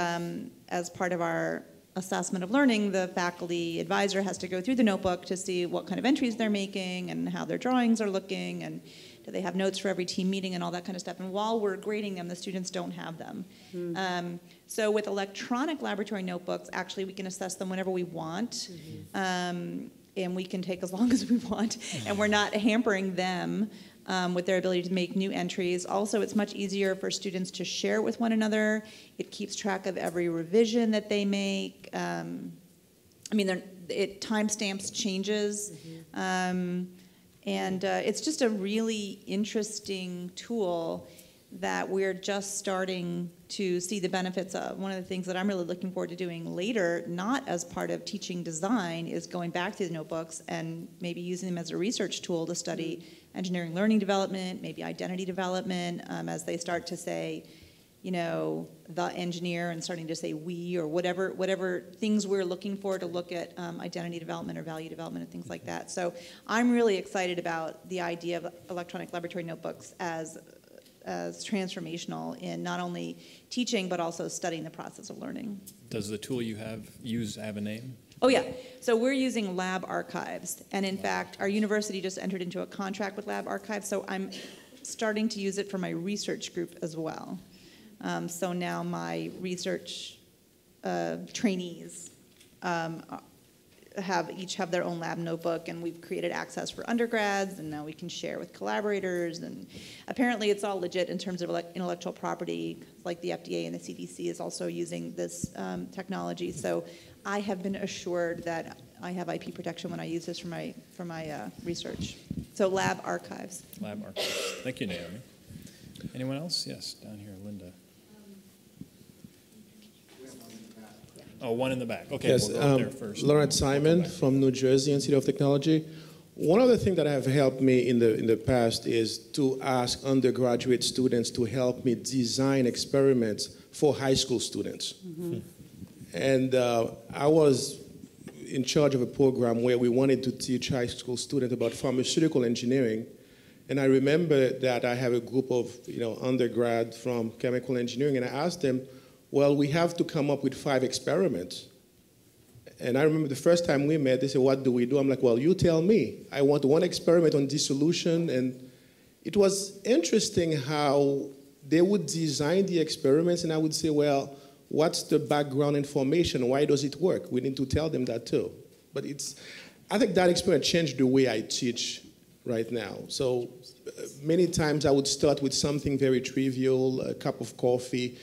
as part of our assessment of learning, the faculty advisor has to go through the notebook to see what kind of entries they're making and how their drawings are looking, and do they have notes for every team meeting and all that kind of stuff. And while we're grading them, the students don't have them. So with electronic laboratory notebooks, actually we can assess them whenever we want, and we can take as long as we want, and we're not hampering them with their ability to make new entries. Also, it's much easier for students to share with one another. It keeps track of every revision that they make. It timestamps changes. And it's just a really interesting tool that we're just starting to see the benefits of. One of the things that I'm really looking forward to doing later, not as part of teaching design, is going back to the notebooks and maybe using them as a research tool to study engineering learning development, maybe identity development, as they start to say, you know, the engineer, and starting to say we, or whatever things we're looking for to look at identity development or value development and things like that. So I'm really excited about the idea of electronic laboratory notebooks as transformational in not only teaching but also studying the process of learning. Does the tool you have a name? Oh yeah, so we're using Lab Archives, and in fact our university just entered into a contract with Lab Archives, so I'm starting to use it for my research group as well. So now my research trainees each have their own lab notebook, and we've created access for undergrads, and now we can share with collaborators, and apparently it's all legit in terms of intellectual property, like the FDA and the CDC is also using this technology. So I have been assured that I have IP protection when I use this for my research. So Lab Archives. Lab Archives. Thank you, Naomi. Anyone else? Yes, down here, Linda. Oh, one in the back. Okay, yes, we'll go there first. Laurent Simon from New Jersey Institute of Technology. One of the things that have helped me in the past is to ask undergraduate students to help me design experiments for high school students. Mm-hmm. And I was in charge of a program where we wanted to teach high school students about pharmaceutical engineering. And I remember that I have a group of undergrad from chemical engineering, and I asked them, well, we have to come up with 5 experiments. And I remember the first time we met, they said, what do we do? I'm like, well, you tell me. I want 1 experiment on dissolution. And it was interesting how they would design the experiments, and I would say, well, what's the background information? Why does it work? We need to tell them that too. But I think that experience changed the way I teach right now. So many times I would start with something very trivial, a cup of coffee,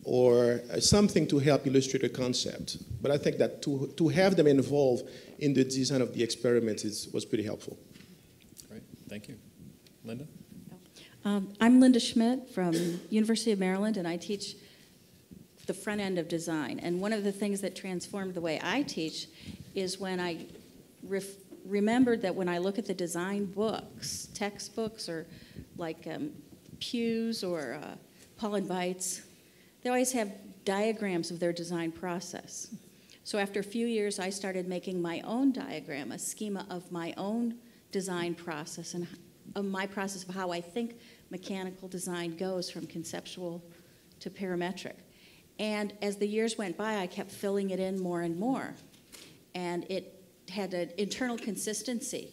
or something to help illustrate a concept. But I think that to have them involved in the design of the experiments was pretty helpful. Great, thank you. Linda? I'm Linda Schmidt from University of Maryland, and I teach the front end of design. And one of the things that transformed the way I teach is when I remembered that when I look at the design books, textbooks, or like Pew's or Paul and Veitz, they always have diagrams of their design process. So after a few years, I started making my own diagram, a schema of my own design process and my process of how I think mechanical design goes from conceptual to parametric. And as the years went by, I kept filling it in more and more. And it had an internal consistency.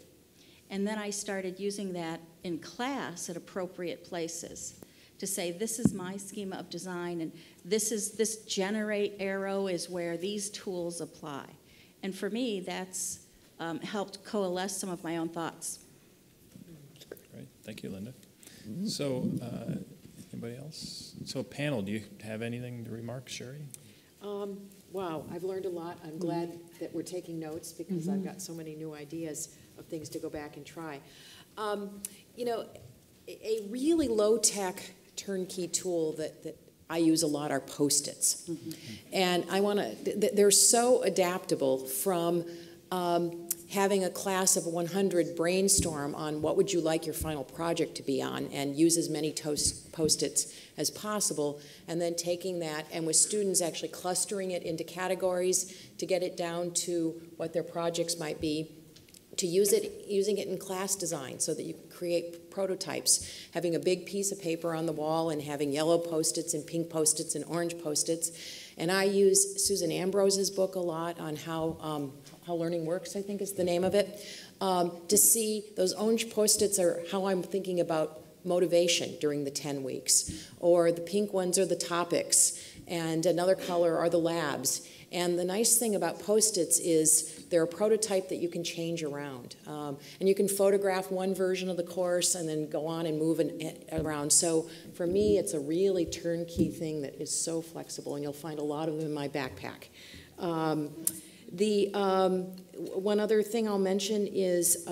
And then I started using that in class at appropriate places to say, this is my schema of design, and this generate arrow is where these tools apply. And for me, that's helped coalesce some of my own thoughts. Great, thank you, Linda. So, anybody else? So, panel, do you have anything to remark, Sherry? Wow, I've learned a lot. I'm glad that we're taking notes because I've got so many new ideas of things to go back and try. A really low-tech turnkey tool that I use a lot are Post-its. Mm-hmm. And they're so adaptable from having a class of 100 brainstorm on what would you like your final project to be on and use as many Post-its as possible, and then taking that and with students actually clustering it into categories to get it down to what their projects might be, to using it in class design so that you can create prototypes, having a big piece of paper on the wall and having yellow Post-its and pink Post-its and orange Post-its. And I use Susan Ambrose's book a lot on how learning works, I think is the name of it, to see those orange Post-its are how I'm thinking about motivation during the 10 weeks, or the pink ones are the topics, and another color are the labs. And the nice thing about Post-its is they're a prototype that you can change around. And you can photograph one version of the course and then go on and move it around. So for me, it's a really turnkey thing that is so flexible, and you'll find a lot of them in my backpack. One other thing I'll mention is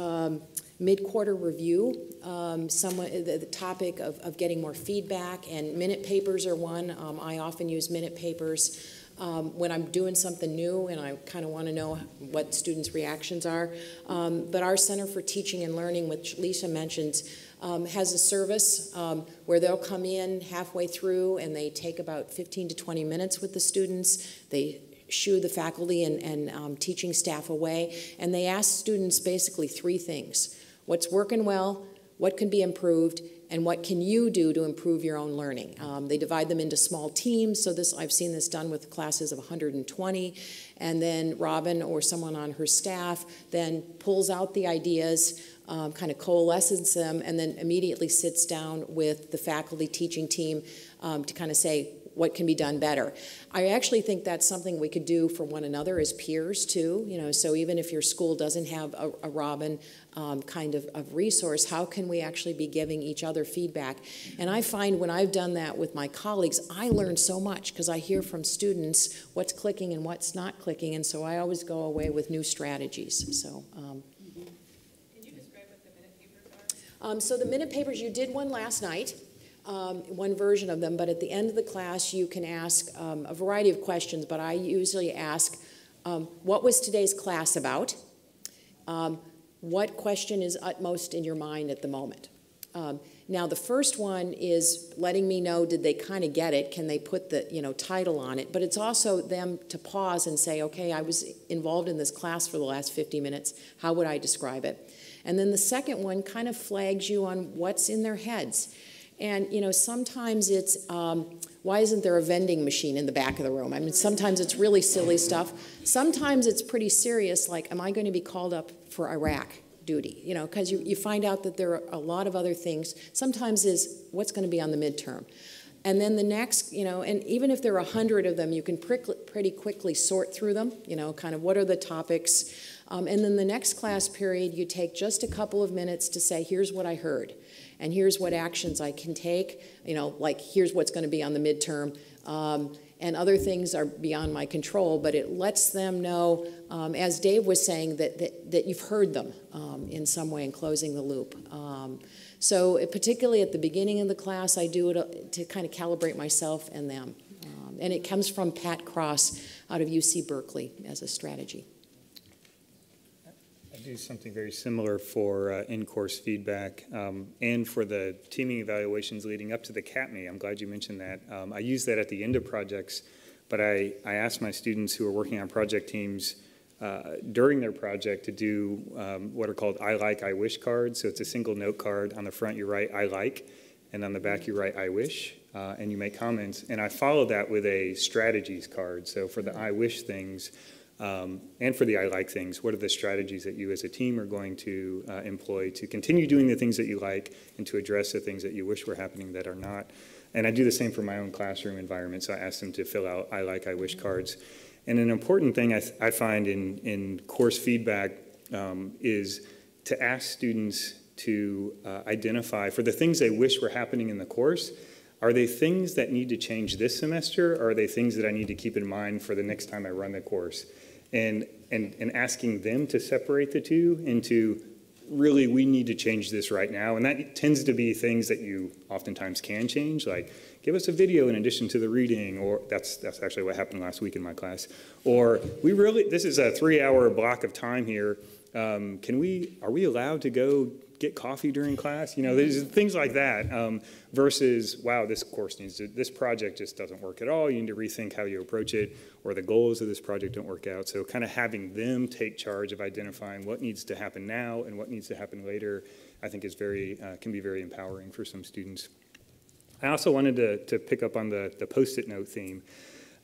mid-quarter review. The topic of getting more feedback, and minute papers are one. I often use minute papers when I'm doing something new and I kind of want to know what students' reactions are. But our Center for Teaching and Learning, which Lisa mentioned, has a service where they'll come in halfway through and they take about 15 to 20 minutes with the students. They shoo the faculty and teaching staff away, and they ask students basically three things: what's working well, what can be improved, and what can you do to improve your own learning. They divide them into small teams, so I've seen this done with classes of 120, and then Robin or someone on her staff then pulls out the ideas, kind of coalesces them, and then immediately sits down with the faculty teaching team to kind of say, what can be done better? I actually think that's something we could do for one another as peers too. So even if your school doesn't have a Robin kind of resource, how can we actually be giving each other feedback? And I find when I've done that with my colleagues, I learn so much because I hear from students what's clicking and what's not clicking, and so I always go away with new strategies. So. Can you describe what the minute papers are? So the minute papers, you did one last night. One version of them, but at the end of the class you can ask a variety of questions, but I usually ask, what was today's class about? What question is utmost in your mind at the moment? Now the first one is letting me know, did they kind of get it? Can they put the title on it? But it's also them to pause and say, okay, I was involved in this class for the last 50 minutes. How would I describe it? And then the second one kind of flags you on what's in their heads. And, sometimes it's, why isn't there a vending machine in the back of the room? I mean, sometimes it's really silly stuff. Sometimes it's pretty serious, like, am I going to be called up for Iraq duty? Because you find out that there are a lot of other things. Sometimes is what's going to be on the midterm. And then the next, and even if there are 100 of them, you can pretty quickly sort through them, kind of what are the topics. And then the next class period, you take just a couple of minutes to say, here's what I heard. And here's what actions I can take, like here's what's going to be on the midterm. And other things are beyond my control, but it lets them know, as Dave was saying, that you've heard them in some way in closing the loop. So particularly at the beginning of the class, I do it to kind of calibrate myself and them. And it comes from Pat Cross out of UC Berkeley as a strategy. I do something very similar for in-course feedback and for the teaming evaluations leading up to the CAPME. I'm glad you mentioned that. I use that at the end of projects, but I ask my students who are working on project teams during their project to do what are called I like, I wish cards. So it's a single note card. On the front you write I like, and on the back you write I wish, and you make comments. And I follow that with a strategies card. So for the I wish things, and for the I like things, what are the strategies that you as a team are going to employ to continue doing the things that you like and to address the things that you wish were happening that are not? And I do the same for my own classroom environment, so I ask them to fill out I like, I wish cards. And an important thing I find in course feedback is to ask students to identify, for the things they wish were happening in the course, are they things that need to change this semester, or are they things that I need to keep in mind for the next time I run the course? And asking them to separate the two into, really, we need to change this right now. And that tends to be things that you oftentimes can change, like give us a video in addition to the reading, or that's actually what happened last week in my class. Or this is a 3-hour block of time here. Are we allowed to go get coffee during class? There's things like that, versus, wow, this project just doesn't work at all. You need to rethink how you approach it, or the goals of this project don't work out. So kind of having them take charge of identifying what needs to happen now and what needs to happen later, I think is can be very empowering for some students. I also wanted to pick up on the Post-it note theme.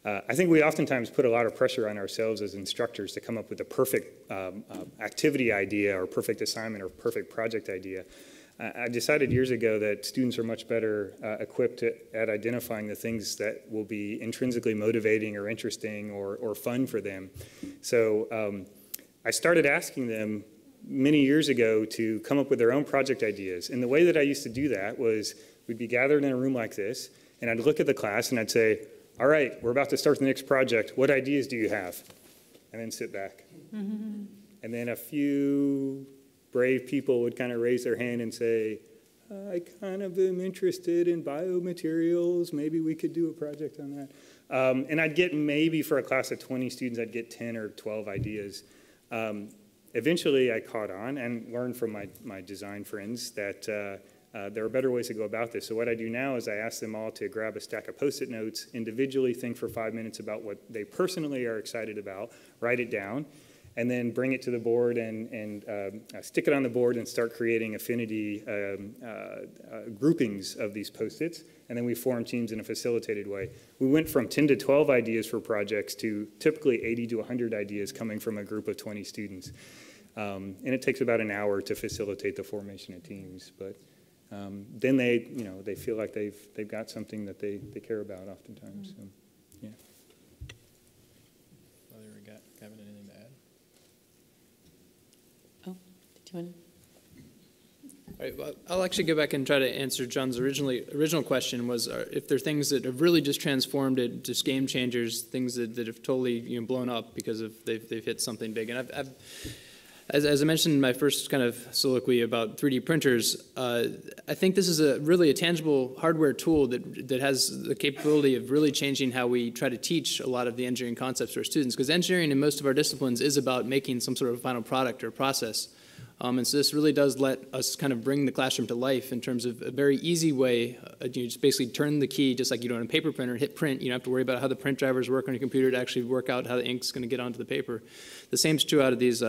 I think we oftentimes put a lot of pressure on ourselves as instructors to come up with a perfect activity idea or perfect assignment or perfect project idea. I decided years ago that students are much better equipped at identifying the things that will be intrinsically motivating or interesting or fun for them. So I started asking them many years ago to come up with their own project ideas. And the way that I used to do that was we'd be gathered in a room like this, and I'd look at the class and I'd say, all right, we're about to start the next project. What ideas do you have? And then sit back. And then a few brave people would kind of raise their hand and say, I kind of am interested in biomaterials. Maybe we could do a project on that. And I'd get maybe for a class of 20 students, I'd get 10 or 12 ideas. Eventually, I caught on and learned from my design friends that there are better ways to go about this. So what I do now is I ask them all to grab a stack of Post-it notes, individually think for 5 minutes about what they personally are excited about, write it down, and then bring it to the board and stick it on the board and start creating affinity groupings of these Post-its. And then we form teams in a facilitated way. We went from 10 to 12 ideas for projects to typically 80 to 100 ideas coming from a group of 20 students. And it takes about an hour to facilitate the formation of teams. But then they feel like they've got something that they care about oftentimes. So, yeah. Whether we got Kevin anything to add? Oh, did you want to? All right, well, I'll actually go back and try to answer John's original question was if there are things that have really just transformed it, just game changers, things that have totally blown up because they've hit something big. And as I mentioned in my first kind of soliloquy about 3D printers, I think this is really a tangible hardware tool that has the capability of really changing how we try to teach a lot of the engineering concepts to our students. Because engineering in most of our disciplines is about making some sort of final product or process. And so this really does let us kind of bring the classroom to life in terms of a very easy way. You just basically turn the key just like you do on a paper printer, hit print. You don't have to worry about how the print drivers work on your computer to actually work out how the ink's going to get onto the paper. The same is true out of these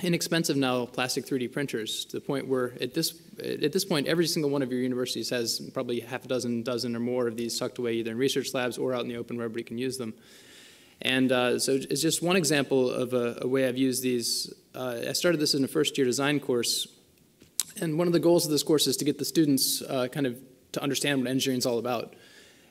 inexpensive now plastic 3D printers, to the point where at this point every single one of your universities has probably half a dozen or more of these tucked away either in research labs or out in the open where everybody can use them. And so it's just one example of a way I've used these. I started this in a first-year design course, and one of the goals of this course is to get the students kind of to understand what engineering is all about.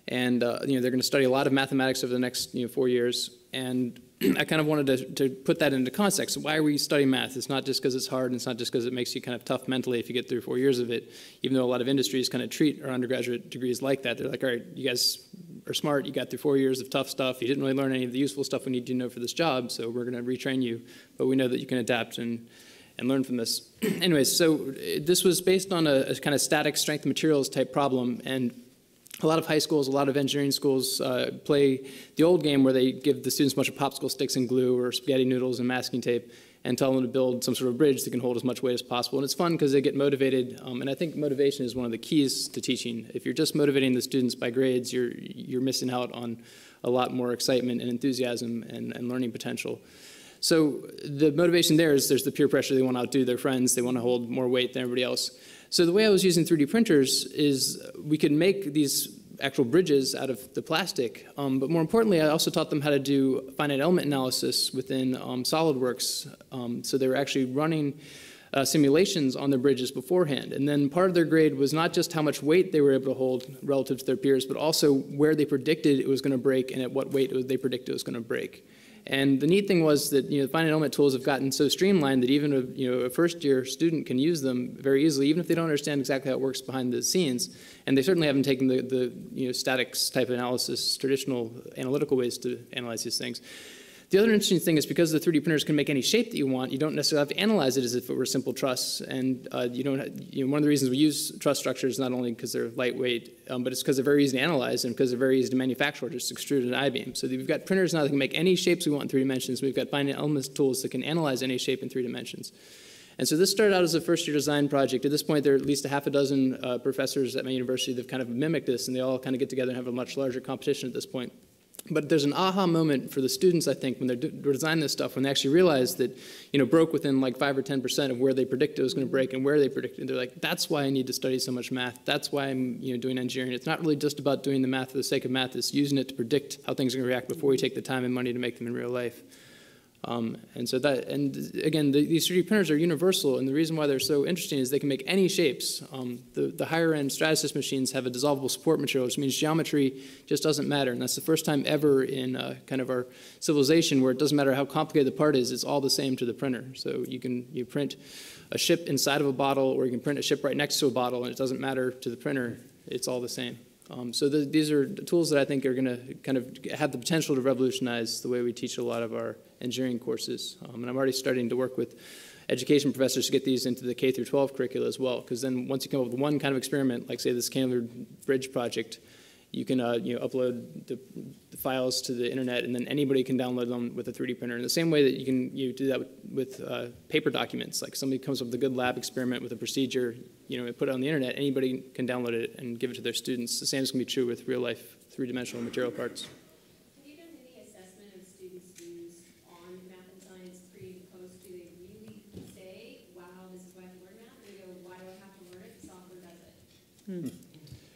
And they're going to study a lot of mathematics over the next 4 years, and I kind of wanted to put that into context. So why are we studying math? It's not just because it's hard, and it's not just because it makes you kind of tough mentally if you get 3 or 4 years of it, even though a lot of industries kind of treat our undergraduate degrees like that. They're like, all right, you guys are smart, you got through 4 years of tough stuff, you didn't really learn any of the useful stuff we need you to know for this job, so we're going to retrain you, but we know that you can adapt and learn from this. Anyways, so this was based on a kind of static strength of materials type problem, and a lot of high schools, a lot of engineering schools play the old game where they give the students a bunch of popsicle sticks and glue or spaghetti noodles and masking tape and tell them to build some sort of bridge that can hold as much weight as possible. And it's fun because they get motivated, and I think motivation is one of the keys to teaching. If you're just motivating the students by grades, you're missing out on a lot more excitement and enthusiasm and learning potential. So the motivation there is there's the peer pressure. They want to outdo their friends. They want to hold more weight than everybody else. So the way I was using 3D printers is we could make these actual bridges out of the plastic, but more importantly, I also taught them how to do finite element analysis within SolidWorks. So they were actually running simulations on their bridges beforehand. And then part of their grade was not just how much weight they were able to hold relative to their peers, but also where they predicted it was going to break and at what weight they predicted it was going to break. And the neat thing was that finite element tools have gotten so streamlined that even a first-year student can use them very easily, even if they don't understand exactly how it works behind the scenes. And they certainly haven't taken the statics type analysis, traditional analytical ways to analyze these things. The other interesting thing is because the 3D printers can make any shape that you want, you don't necessarily have to analyze it as if it were simple trusses. And one of the reasons we use truss structures is not only because they're lightweight, but it's because they're very easy to analyze and because they're very easy to manufacture, just extrude an I-beam. So we've got printers now that can make any shapes we want in 3 dimensions. We've got finite element tools that can analyze any shape in 3 dimensions. And so this started out as a first-year design project. At this point, there are at least a half a dozen professors at my university that have kind of mimicked this, and they all kind of get together and have a much larger competition at this point. But there's an aha moment for the students, I think, when they're designing this stuff, when they actually realize that, broke within like 5 or 10% of where they predicted it was going to break and where they predicted. They're like, that's why I need to study so much math. That's why I'm, doing engineering. It's not really just about doing the math for the sake of math. It's using it to predict how things are going to react before we take the time and money to make them in real life. And again, these 3D printers are universal, and the reason why they're so interesting is they can make any shapes. The higher-end Stratasys machines have a dissolvable support material, which means geometry just doesn't matter, and that's the first time ever in kind of our civilization where it doesn't matter how complicated the part is, it's all the same to the printer. So you print a ship inside of a bottle, or you can print a ship right next to a bottle, and it doesn't matter to the printer, it's all the same. These are tools that I think are going to kind of have the potential to revolutionize the way we teach a lot of our engineering courses. And I'm already starting to work with education professors to get these into the K through 12 curricula as well, because then once you come up with one kind of experiment, like say this Cantilever Bridge project, you can upload the files to the internet, and then anybody can download them with a 3D printer. In the same way that you do that with paper documents, like somebody comes up with a good lab experiment with a procedure, put it on the internet, anybody can download it and give it to their students. The same is going to be true with real life three-dimensional material parts. Have you done any assessment of students' views on math and science pre and post? Do they really say, wow, this is why I have to learn math? Or they go, why do I have to learn it? The software does it.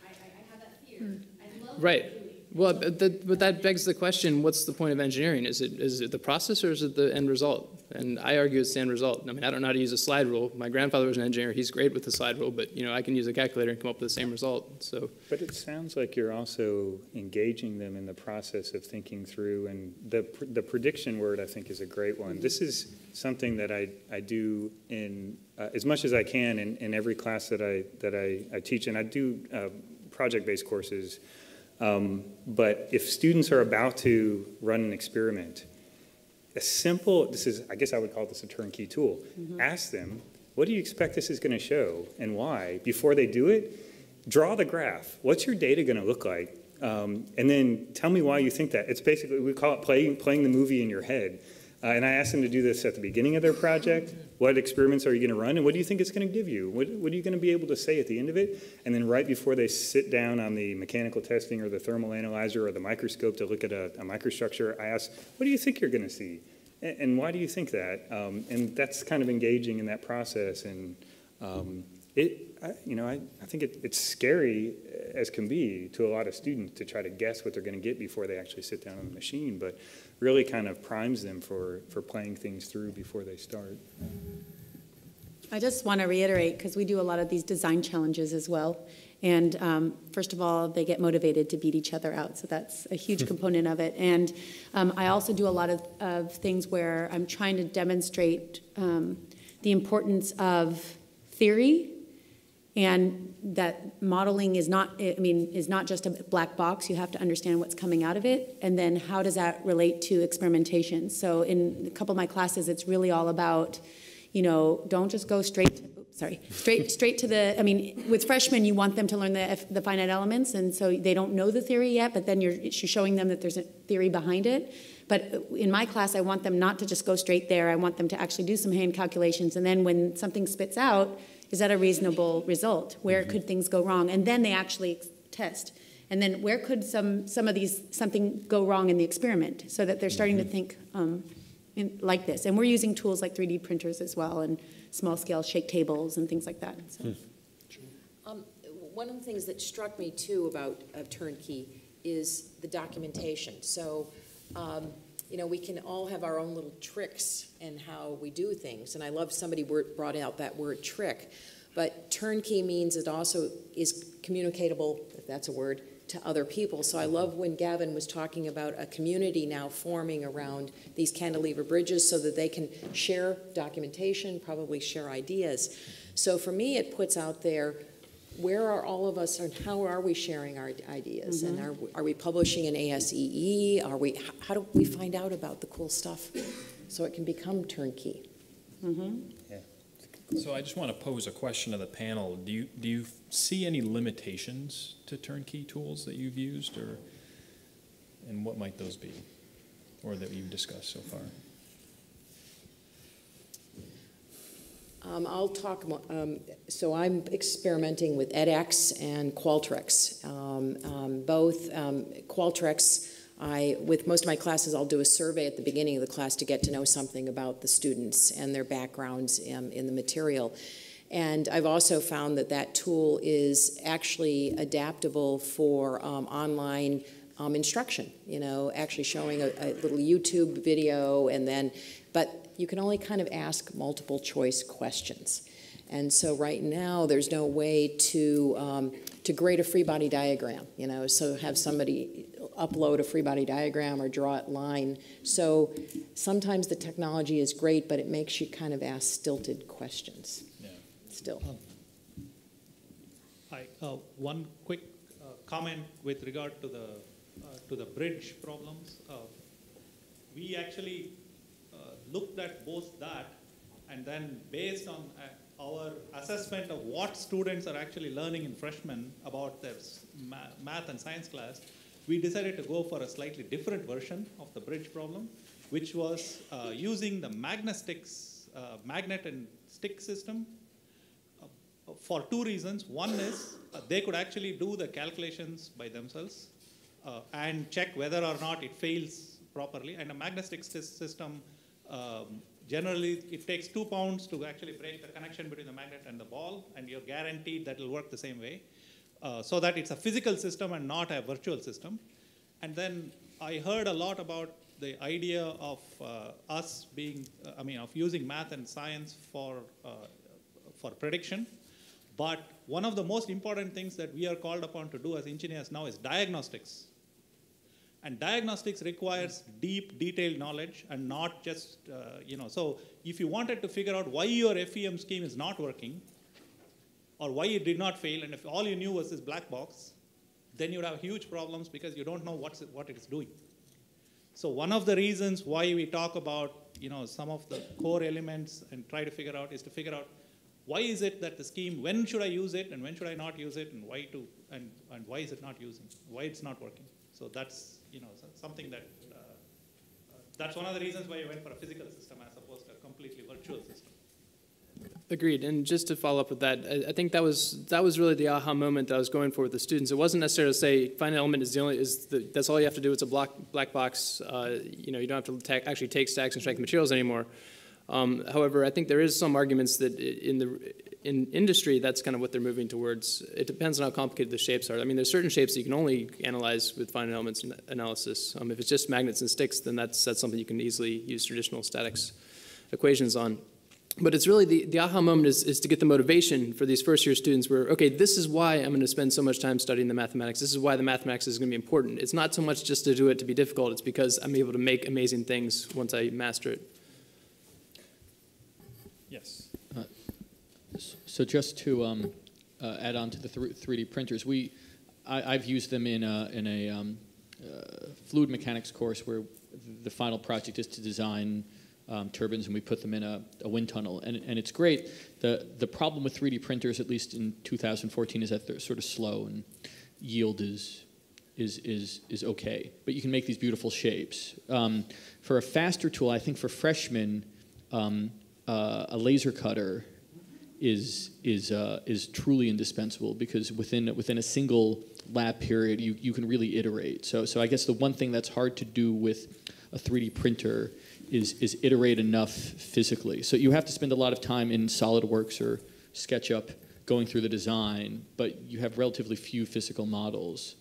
I have that fear. I love Right. Well, but that begs the question, what's the point of engineering? Is it the process or is it the end result? And I argue it's the end result. I mean, I don't know how to use a slide rule. My grandfather was an engineer. He's great with the slide rule, but I can use a calculator and come up with the same result. So. But it sounds like you're also engaging them in the process of thinking through, and the prediction word I think is a great one. This is something that I do in as much as I can in every class that I teach, and I do project-based courses. But if students are about to run an experiment, I guess I would call this a turnkey tool. Ask them, what do you expect this is going to show and why? Before they do it, draw the graph. What's your data going to look like? And then tell me why you think that. It's basically, we call it playing the movie in your head. And I asked them to do this at the beginning of their project. What experiments are you going to run, and what do you think it's going to give you? What are you going to be able to say at the end of it? And then right before they sit down on the mechanical testing or the thermal analyzer or the microscope to look at a microstructure, I ask, what do you think you're going to see? And why do you think that? And that's kind of engaging in that process. And I think it's scary as can be to a lot of students to try to guess what they're going to get before they actually sit down on the machine, but really kind of primes them for playing things through before they start. I just want to reiterate, because we do a lot of these design challenges as well. And first of all, they get motivated to beat each other out, so that's a huge component of it. And I also do a lot of things where I'm trying to demonstrate the importance of theory, and that modeling is not just a black box. You have to understand what's coming out of it, and then how does that relate to experimentation. So in a couple of my classes, it's really all about, don't just go straight to the, with freshmen, you want them to learn the finite elements, and so they don't know the theory yet, but then you're showing them that there's a theory behind it. But in my class, I want them not to just go straight there. I want them to actually do some hand calculations, and then when something spits out, is that a reasonable result? Where could things go wrong? And then they actually test. And then where could something go wrong in the experiment, so that they're starting to think like this. And we're using tools like 3D printers as well, and small-scale shake tables and things like that. So. One of the things that struck me, too, about turnkey is the documentation. So, we can all have our own little tricks in how we do things. And I love somebody brought out that word trick. But turnkey means it also is communicatable, if that's a word, to other people. So I love when Gavin was talking about a community now forming around these cantilever bridges so that they can share documentation, probably share ideas. So for me, it puts out there, where are all of us, and how are we sharing our ideas? And are we publishing in ASEE? How do we find out about the cool stuff so it can become turnkey? Yeah. So I just want to pose a question to the panel. Do you see any limitations to turnkey tools that you've used, and what might those be, or that you've discussed so far? I'll talk. So I'm experimenting with edX and Qualtrics. Both Qualtrics, with most of my classes, I'll do a survey at the beginning of the class to get to know something about the students and their backgrounds in the material. And I've also found that tool is actually adaptable for online instruction, actually showing a little YouTube video, but you can only kind of ask multiple choice questions. And so right now there's no way to grade a free body diagram, so have somebody upload a free body diagram or draw it line. So sometimes the technology is great, but it makes you kind of ask stilted questions. Yeah. Still. Hi, one quick comment with regard to the bridge problems. We actually looked at both that, and then based on our assessment of what students are actually learning in freshmen about their math and science class, we decided to go for a slightly different version of the bridge problem, which was using the magnet and stick system for two reasons. One is they could actually do the calculations by themselves and check whether or not it fails properly. And a magnetic system, generally it takes 2 pounds to actually break the connection between the magnet and the ball, and you're guaranteed that it will work the same way. So that it's a physical system and not a virtual system. And then I heard a lot about the idea of us being, of using math and science for prediction. But one of the most important things that we are called upon to do as engineers now is diagnostics. And diagnostics requires deep, detailed knowledge and not just, so if you wanted to figure out why your FEM scheme is not working, or why it did not fail, and if all you knew was this black box, then you'd have huge problems because you don't know what it is doing. So one of the reasons why we talk about some of the core elements and try to figure out is to figure out why is it that the scheme, when should I use it and when should I not use it, and why why is it not using, why it's not working. So that's something that that's one of the reasons why I went for a physical system as opposed to a completely virtual system. Agreed. And just to follow up with that, I think that was really the aha moment that I was going for with the students. It wasn't necessarily to say finite element is that's all you have to do. It's a black box. You don't have to actually take stacks and strength materials anymore. However, I think there is some arguments that in industry, that's kind of what they're moving towards. It depends on how complicated the shapes are. I mean, there's certain shapes that you can only analyze with finite elements analysis. If it's just magnets and sticks, then that's something you can easily use traditional statics equations on. But it's really the aha moment is to get the motivation for these first-year students where, okay, this is why I'm going to spend so much time studying the mathematics. This is why the mathematics is going to be important. It's not so much just to do it to be difficult. It's because I'm able to make amazing things once I master it. Yes. So just to add on to the 3D printers, I've used them in a fluid mechanics course where the final project is to design turbines, and we put them in a wind tunnel, and it's great. The problem with 3D printers, at least in 2014, is that they're sort of slow and yield is okay, but you can make these beautiful shapes. For a faster tool, I think for freshmen, a laser cutter is truly indispensable because within a single lab period, you can really iterate. So I guess the one thing that's hard to do with a 3D printer is iterate enough physically. So you have to spend a lot of time in SolidWorks or SketchUp going through the design, but you have relatively few physical models.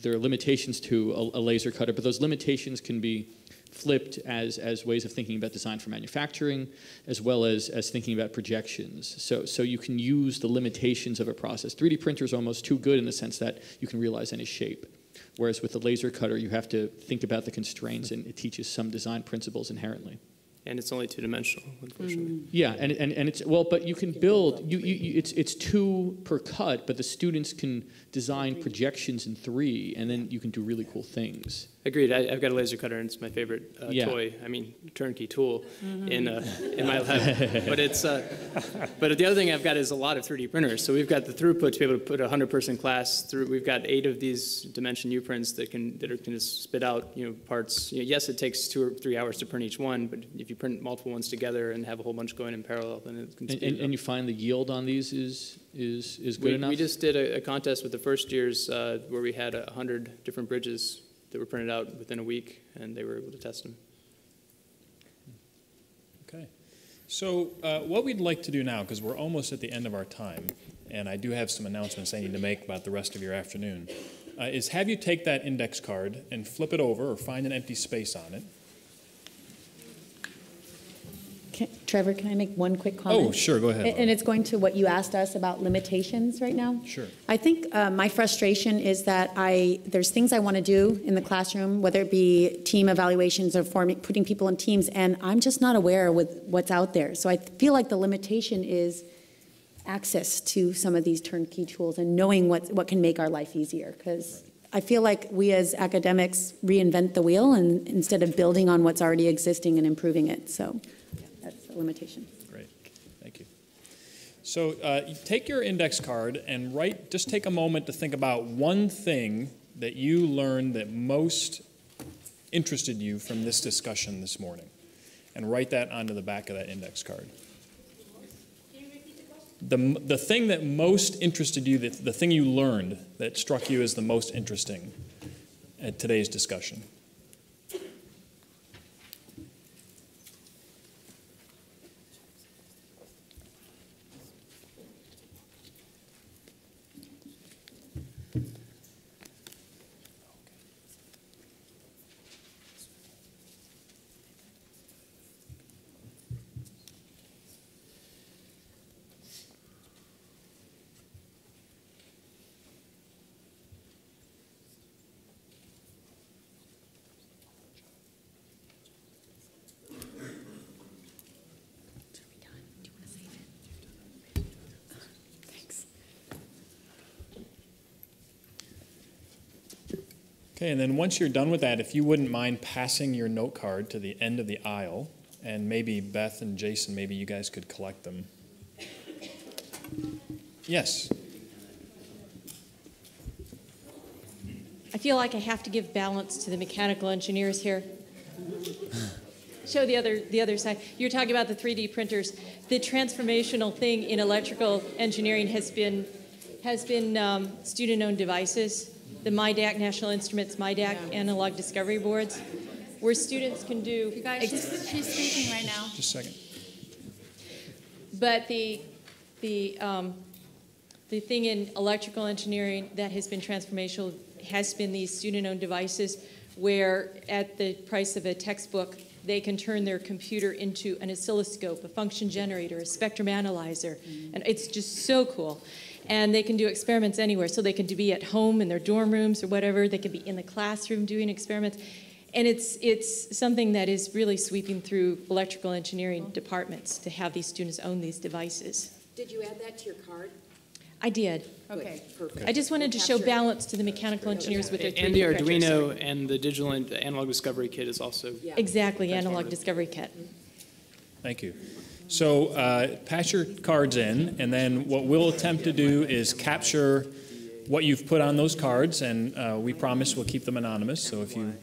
There are limitations to a laser cutter, but those limitations can be flipped as ways of thinking about design for manufacturing, as well as thinking about projections. So you can use the limitations of a process. 3D printer is almost too good in the sense that you can realize any shape. Whereas with the laser cutter, you have to think about the constraints, and it teaches some design principles inherently. And it's only two-dimensional, unfortunately. Yeah, and it's, well, but you can build, it's 2 per cut, but the students can design projections in 3, and then you can do really cool things. Agreed. I've got a laser cutter, and it's my favorite toy. I mean, turnkey tool in my lab. But it's but the other thing I've got is a lot of 3D printers. So we've got the throughput to be able to put a 100-person class through. We've got 8 of these dimension U prints that can just spit out parts. Yes, it takes 2 or 3 hours to print each one, but if you print multiple ones together and have a whole bunch going in parallel, then it can speed up. And you find the yield on these is good enough? We just did a contest with the first years where we had 100 different bridges that were printed out within a week, and they were able to test them. Okay. So what we'd like to do now, because we're almost at the end of our time, and I do have some announcements I need to make about the rest of your afternoon, is have you take that index card and flip it over or find an empty space on it. Trevor, can I make one quick comment? Oh, sure, go ahead. And it's going to what you asked us about limitations right now. Sure. I think my frustration is that there's things I want to do in the classroom, whether it be team evaluations or putting people in teams, and I'm just not aware with what's out there. So I feel like the limitation is access to some of these turnkey tools and knowing what can make our life easier. Because I feel like we as academics reinvent the wheel and instead of building on what's already existing and improving it. So that's a limitation. Great, thank you. So you take your index card and just take a moment to think about one thing that you learned that most interested you from this discussion this morning, and write that onto the back of that index card. The thing that most interested you, the thing you learned that struck you as the most interesting at today's discussion. Okay, and then once you're done with that, if you wouldn't mind passing your note card to the end of the aisle, and maybe Beth and Jason, maybe you guys could collect them. Yes. I feel like I have to give balance to the mechanical engineers here. Show the other side. You're talking about the 3D printers. The transformational thing in electrical engineering has been student-owned devices. The MIDAC, National Instruments MIDAC analog discovery boards, where students can do... You guys, she's speaking right now. Just a second. But the thing in electrical engineering that has been transformational has been these student-owned devices where at the price of a textbook, they can turn their computer into an oscilloscope, a function generator, a spectrum analyzer, and it's just so cool. And they can do experiments anywhere. So they can be at home in their dorm rooms or whatever. They can be in the classroom doing experiments. And it's something that is really sweeping through electrical engineering departments to have these students own these devices. Did you add that to your card? I did. Okay, perfect. I just wanted to show balance to the mechanical engineers with their 3D And the printers. Arduino and the digital and analog discovery kit is also... Exactly, analog discovery kit. Thank you. So pass your cards in, and then what we'll attempt to do is capture what you've put on those cards, and we promise we'll keep them anonymous. So if you